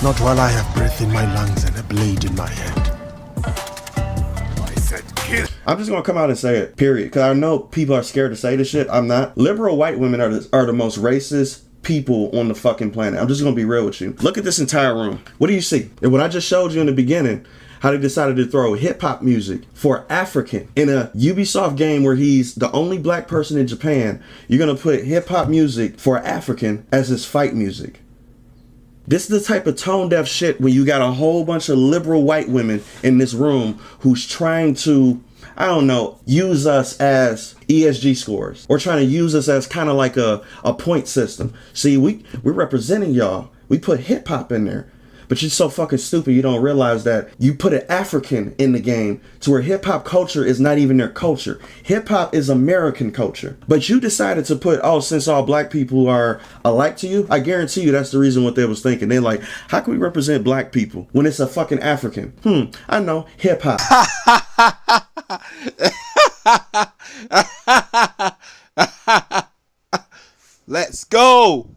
Not while I have breath in my lungs and a blade in my hand. I'm just gonna come out and say it, period. Because I know people are scared to say this shit. I'm not. Liberal white women are the most racist people on the fucking planet. I'm just gonna be real with you. Look at this entire room. What do you see? And what I just showed you in the beginning, how they decided to throw hip-hop music for African in a Ubisoft game where he's the only black person in Japan. You're gonna put hip-hop music for African as his fight music. This is the type of tone-deaf shit when you got a whole bunch of liberal white women in this room who's trying to, I don't know, use us as ESG scores, or trying to use us as kind of like a point system. See, we're representing y'all. We put hip hop in there. But you're so fucking stupid you don't realize that you put an African in the game to where hip hop culture is not even their culture. Hip hop is American culture. But you decided to put, oh, since all black people are alike to you, I guarantee you that's the reason what they was thinking. They're like, how can we represent black people when it's a fucking African? I know, hip hop. Let's go.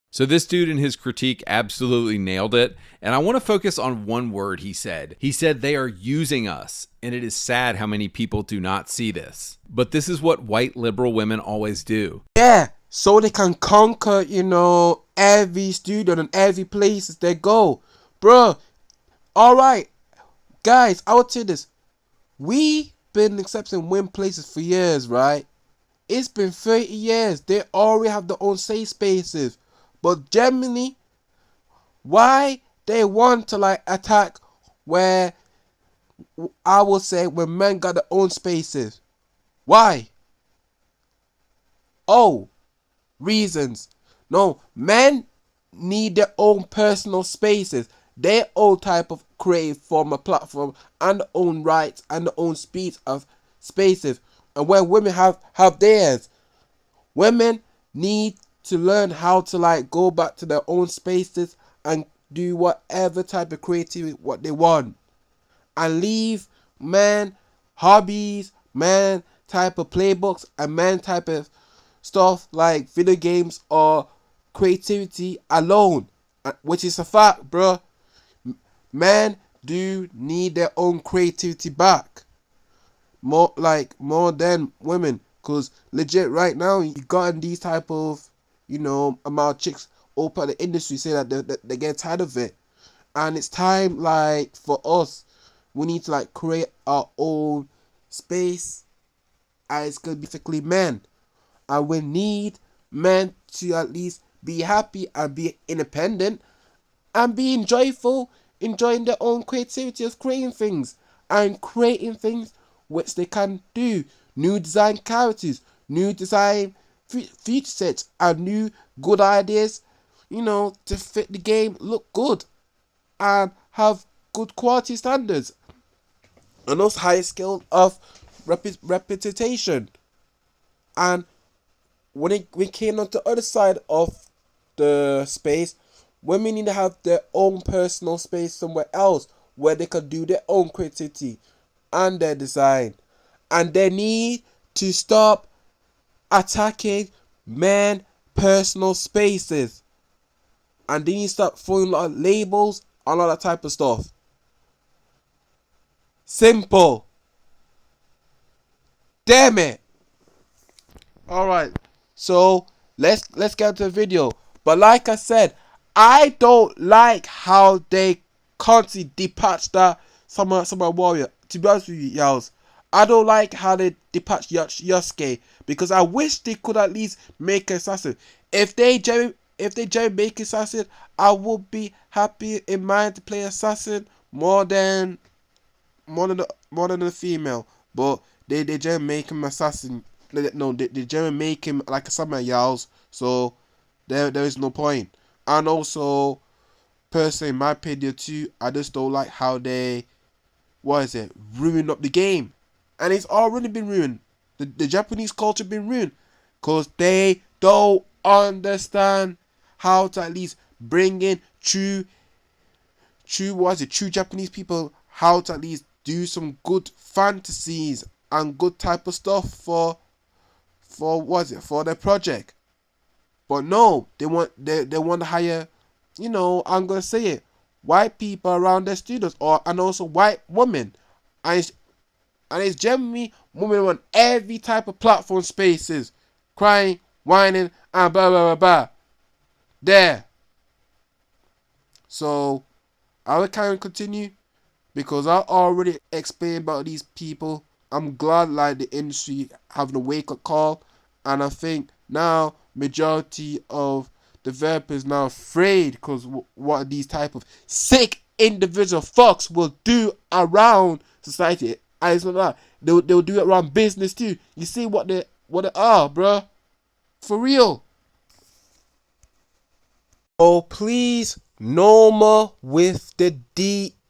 So this dude in his critique absolutely nailed it, and I want to focus on one word he said. He said they are using us, and it is sad how many people do not see this. But this is what white liberal women always do. Yeah, so they can conquer, every student and every places they go. Bro, alright, guys, I would say this. We been accepting women places for years, right? It's been 30 years. They already have their own safe spaces. But generally, why they want to attack where I will say when men got their own spaces? Why? Oh, reasons. No, men need their own personal spaces, their own type of creative form of platform, and their own rights and their own speed of spaces. And where women have theirs, women need to learn how to go back to their own spaces and do whatever type of creativity what they want, and leave man hobbies, man type of playbooks, and man type of stuff like video games or creativity alone, which is a fact, bro. Men do need their own creativity back, more than women, cause legit right now you gotten these type of amount of chicks open the industry say that they get tired of it, and it's time like for us, we need to like create our own space, and it's gonna be basically men, and we need men to at least be happy and be independent and be enjoying their own creativity of creating things which they can do. New design characters, new design feature sets, and new good ideas, to fit the game, look good, and have good quality standards, and also high skill of representation. And when we came on the other side of the space, women need to have their own personal space somewhere else where they can do their own creativity and their design. And they need to stop attacking men personal spaces. And they need to stop throwing a lot of labels and all that type of stuff. Simple. Damn it. Alright. So let's get into the video. But like I said, I don't like how they constantly depatch that Samurai Warrior. To be honest with you, y'all, I don't like how they depatch Yasuke, because I wish they could at least make an assassin. If they make assassin, I would be happy in mind to play assassin more than the female. But they generally make him assassin. No, they generally make him like a samurai, y'all. So there is no point. And also, personally, in my opinion too, I just don't like how they, ruin up the game. And it's already been ruined. The Japanese culture been ruined, because they don't understand how to at least bring in true Japanese people, how to at least do some good fantasies and good type of stuff for their project. But no, they want to hire, I'm gonna say it, white people around their studios, and also white women, and it's generally women on every type of platform spaces, crying, whining, and blah blah blah blah. There. So I will kind of continue, because I already explained about these people. I'm glad like the industry having a wake up call, and I think now majority of developers now afraid, because what these type of sick individual fucks will do around society. And it's not that. They'll do it around business too. You see what they are, bruh. For real. Oh, please, no more with the DEIBS.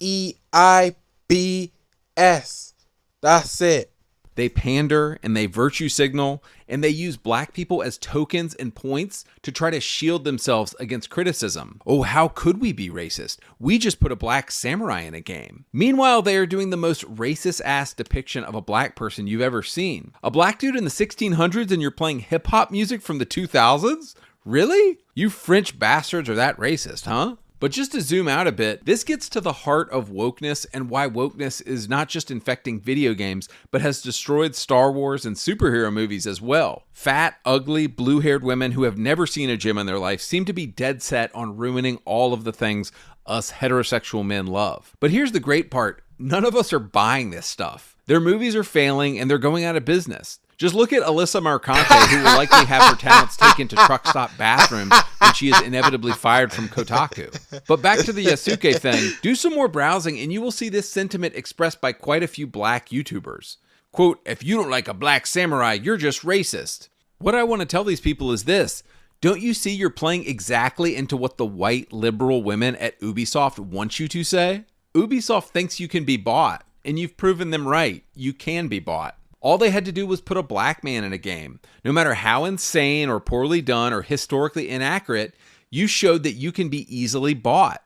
That's it. They pander and they virtue signal, and they use black people as tokens and points to try to shield themselves against criticism. Oh, how could we be racist? We just put a black samurai in a game. Meanwhile, they are doing the most racist ass depiction of a black person you've ever seen. A black dude in the 1600s and you're playing hip hop music from the 2000s? Really? You French bastards are that racist, huh? But just to zoom out a bit, this gets to the heart of wokeness and why wokeness is not just infecting video games, but has destroyed Star Wars and superhero movies as well. Fat, ugly, blue-haired women who have never seen a gym in their life seem to be dead set on ruining all of the things us heterosexual men love. But here's the great part. None of us are buying this stuff. Their movies are failing and they're going out of business. Just look at Alyssa Marcante, who will likely have her talents taken to truck stop bathrooms when she is inevitably fired from Kotaku. But back to the Yasuke thing, do some more browsing and you will see this sentiment expressed by quite a few black YouTubers. Quote, if you don't like a black samurai, you're just racist. What I want to tell these people is this. Don't you see you're playing exactly into what the white liberal women at Ubisoft want you to say? Ubisoft thinks you can be bought, and you've proven them right. You can be bought. All they had to do was put a black man in a game. No matter how insane or poorly done or historically inaccurate, You showed that you can be easily bought.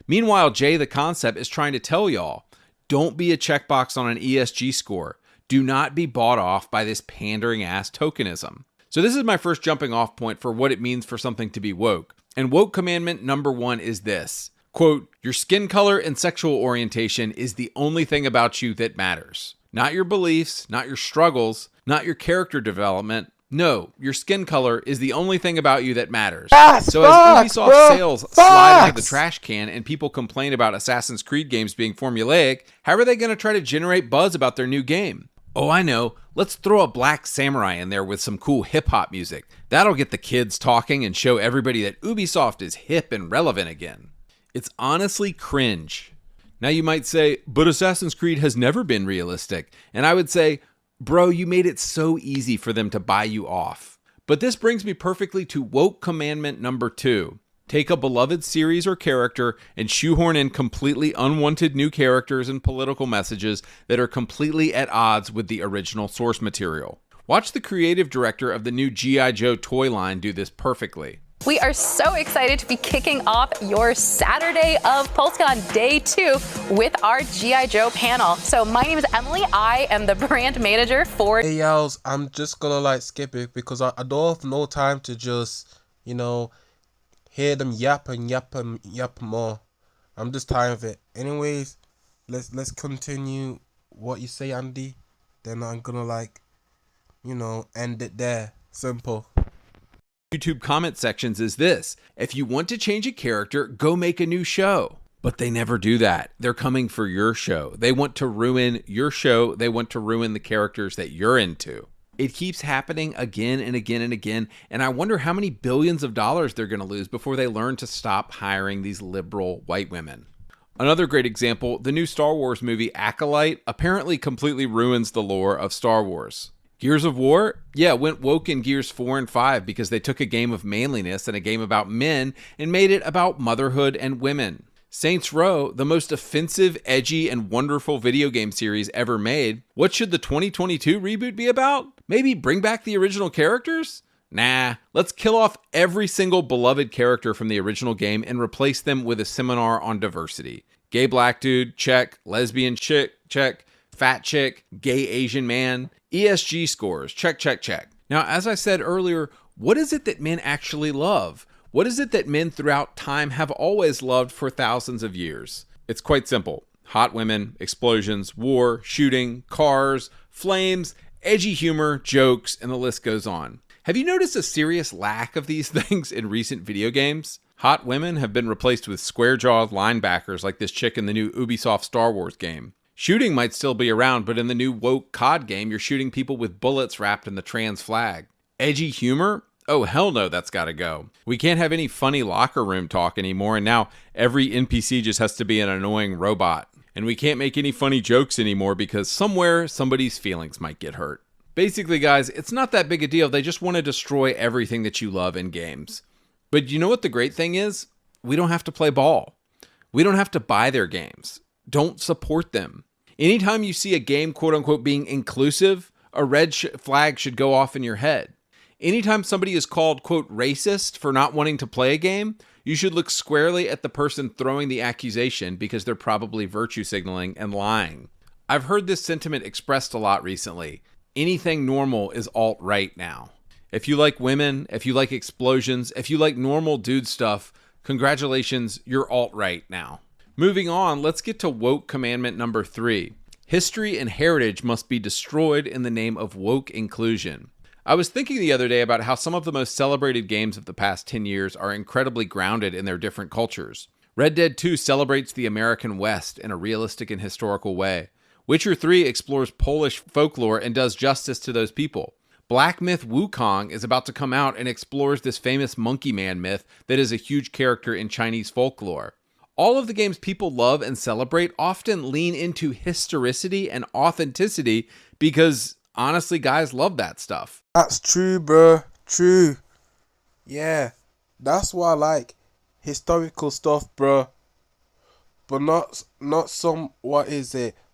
Meanwhile, Jay the Concept is trying to tell y'all, don't be a checkbox on an ESG score. Do not be bought off by this pandering ass tokenism. So this is my first jumping off point for what it means for something to be woke. And woke commandment number 1 is this. Quote, your skin color and sexual orientation is the only thing about you that matters. Not your beliefs, not your struggles, not your character development. No, your skin color is the only thing about you that matters. So as Ubisoft sales slide into the trash can and people complain about Assassin's Creed games being formulaic, how are they going to try to generate buzz about their new game? Oh, I know. Let's throw a black samurai in there with some cool hip-hop music. That'll get the kids talking and show everybody that Ubisoft is hip and relevant again. It's honestly cringe. Now you might say, but Assassin's Creed has never been realistic. And I would say, bro, you made it so easy for them to buy you off. But this brings me perfectly to woke commandment number 2. Take a beloved series or character and shoehorn in completely unwanted new characters and political messages that are completely at odds with the original source material. Watch the creative director of the new G.I. Joe toy line do this perfectly. We are so excited to be kicking off your Saturday of PulseCon Day 2 with our G.I. Joe panel. So my name is Emily. I am the brand manager for... Hey, y'all, I'm just gonna skip it because I don't have no time to just, hear them yap and yap and yap more. I'm just tired of it. Anyways, let's continue what you say, Andy. Then I'm gonna end it there. Simple. YouTube comment sections is this. If you want to change a character, go make a new show. But they never do that. They're coming for your show. They want to ruin your show. They want to ruin the characters that you're into. It keeps happening again and again and again, and I wonder how many billions of dollars they're going to lose before they learn to stop hiring these liberal white women. Another great example, the new Star Wars movie Acolyte apparently completely ruins the lore of Star Wars. Gears of War? Yeah, went woke in Gears 4 and 5 because they took a game of manliness and a game about men and made it about motherhood and women. Saints Row, the most offensive, edgy, and wonderful video game series ever made. What should the 2022 reboot be about? Maybe bring back the original characters? Nah, let's kill off every single beloved character from the original game and replace them with a seminar on diversity. Gay black dude, check. Lesbian chick, check. Fat chick, gay Asian man. ESG scores, check, check, check. Now, as I said earlier, what is it that men actually love? What is it that men throughout time have always loved for thousands of years? It's quite simple. Hot women, explosions, war, shooting, cars, flames, edgy humor, jokes, and the list goes on. Have you noticed a serious lack of these things in recent video games? Hot women have been replaced with square-jawed linebackers like this chick in the new Ubisoft Star Wars game. Shooting might still be around, but in the new woke COD game, you're shooting people with bullets wrapped in the trans flag. Edgy humor? Oh, hell no, that's gotta go. We can't have any funny locker room talk anymore, and now every NPC just has to be an annoying robot. And we can't make any funny jokes anymore because somewhere somebody's feelings might get hurt. Basically, guys, it's not that big a deal. They just want to destroy everything that you love in games. But you know what the great thing is? We don't have to play ball. We don't have to buy their games. Don't support them. Anytime you see a game, quote unquote, being inclusive, a red flag should go off in your head. Anytime somebody is called, quote, racist for not wanting to play a game, you should look squarely at the person throwing the accusation because they're probably virtue signaling and lying. I've heard this sentiment expressed a lot recently. Anything normal is alt-right now. If you like women, if you like explosions, if you like normal dude stuff, congratulations, you're alt-right now. Moving on, let's get to woke commandment number 3. History and heritage must be destroyed in the name of woke inclusion. I was thinking the other day about how some of the most celebrated games of the past 10 years are incredibly grounded in their different cultures. Red Dead 2 celebrates the American West in a realistic and historical way. Witcher 3 explores Polish folklore and does justice to those people. Black Myth Wukong is about to come out and explores this famous monkey man myth that is a huge character in Chinese folklore. All of the games people love and celebrate often lean into historicity and authenticity because, honestly, guys love that stuff. That's true, bro. True. Yeah. That's why I like historical stuff, bro. But not some,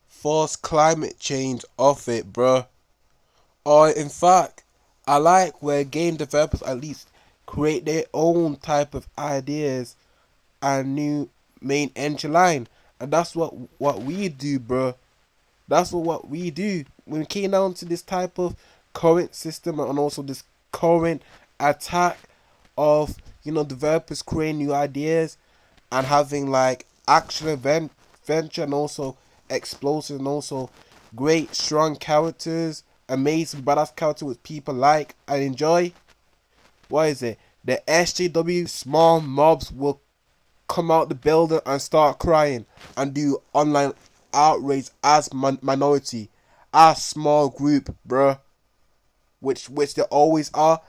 false climate change of it, bro. Or, in fact, I like where game developers at least create their own type of ideas and new main entry line. And that's what we do, bro. That's what we do. When it came down to this type of current system and also this current attack of, developers creating new ideas and having like action adventure and also explosive and also great strong characters, amazing badass character with people like and enjoy. What is it? The SJW small mobs will come out the building and start crying and do online outrage as minority, as small group, bruh. Which they always are,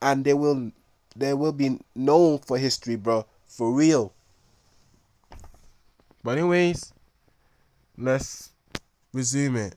and they will be known for history, bro, for real. But anyways, let's resume it.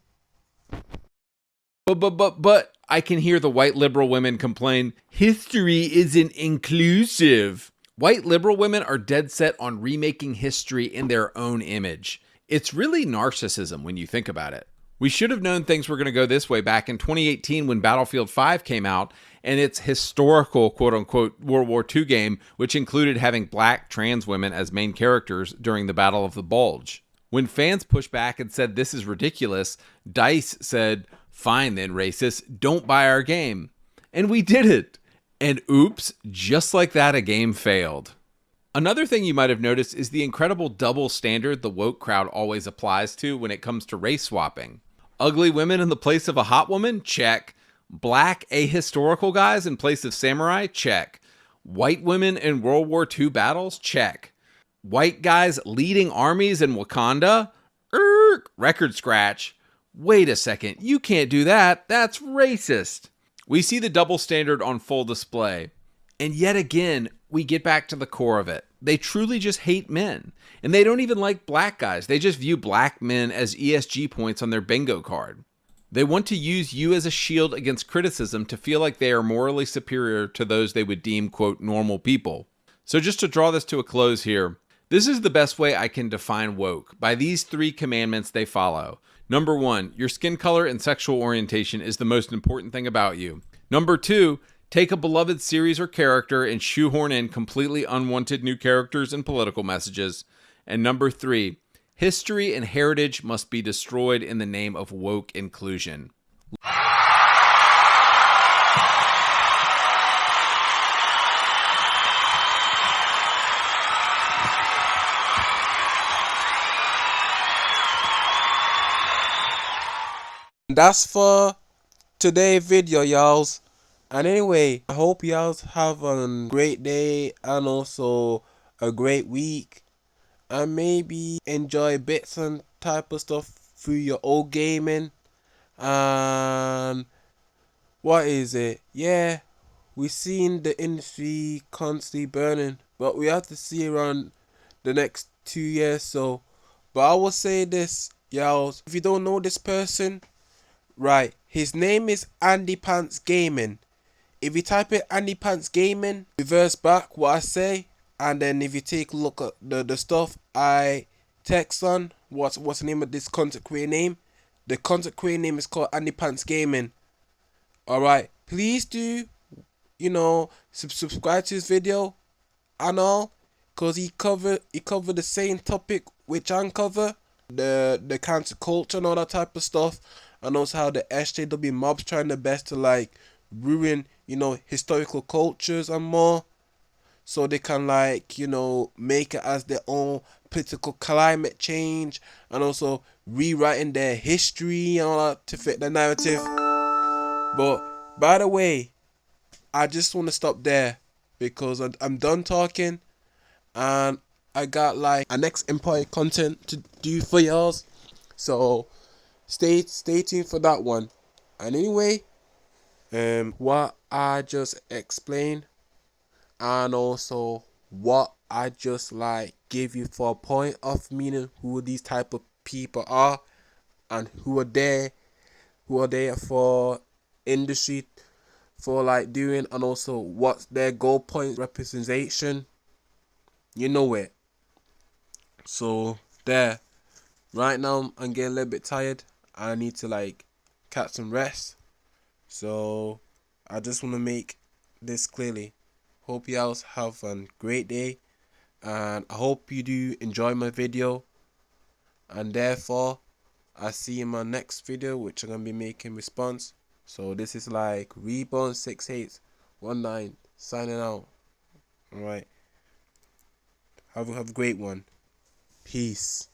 But I can hear the white liberal women complain, history isn't inclusive. White liberal women are dead set on remaking history in their own image. It's really narcissism when you think about it. We should have known things were going to go this way back in 2018 when Battlefield 5 came out and its historical quote-unquote World War II game, which included having black trans women as main characters during the Battle of the Bulge. When fans pushed back and said this is ridiculous, DICE said, fine then racists, don't buy our game. And we did it. And oops, just like that a game failed. Another thing you might have noticed is the incredible double standard the woke crowd always applies to when it comes to race swapping. Ugly women in the place of a hot woman? Check. Black ahistorical guys in place of samurai? Check. White women in World War II battles? Check. White guys leading armies in Wakanda? Record scratch. Wait a second, you can't do that. That's racist. We see the double standard on full display. And yet again, we get back to the core of it. They truly just hate men. And they don't even like black guys. They just view black men as ESG points on their bingo card. They want to use you as a shield against criticism to feel like they are morally superior to those they would deem, quote, normal people. So just to draw this to a close here, this is the best way I can define woke, by these 3 commandments they follow. Number 1, your skin color and sexual orientation is the most important thing about you. Number 2, take a beloved series or character and shoehorn in completely unwanted new characters and political messages. And number 3, history and heritage must be destroyed in the name of woke inclusion. That's for today's video, y'alls. And anyway, I hope y'all have a great day and also a great week. And maybe enjoy bits and type of stuff through your old gaming. And what is it? Yeah, we've seen the industry constantly burning, but we have to see around the next 2 years. So, but I will say this, y'all. If you don't know this person, right, his name is Andy Pants Gaming. If you type in Andy Pants Gaming, reverse back what I say, and then if you take a look at the stuff I text on, what's the name of this content creator name? The content creator name is called Andy Pants Gaming. Alright, please do, subscribe to his video and all, cause he cover the same topic which I cover, the cancel culture and all that type of stuff, and also how the SJW mobs trying their best to like ruin, historical cultures and more, so they can make it as their own political climate change and also rewriting their history and all that to fit the narrative. But by the way, I just want to stop there because I'm done talking and I got like a next important content to do for y'all. So stay tuned for that one. And anyway, what I just explained and also what I just give you for a point of meaning who these type of people are and who are there for industry for doing, and also what's their goal point representation, it. So there, right now I'm getting a little bit tired. I need to catch some rest. So I just want to make this clearly. Hope you all have a great day, and I hope you do enjoy my video. And therefore, I see you in my next video, which I'm gonna be making response. So this is like Reborn6819 signing out. Alright. Have a great one. Peace.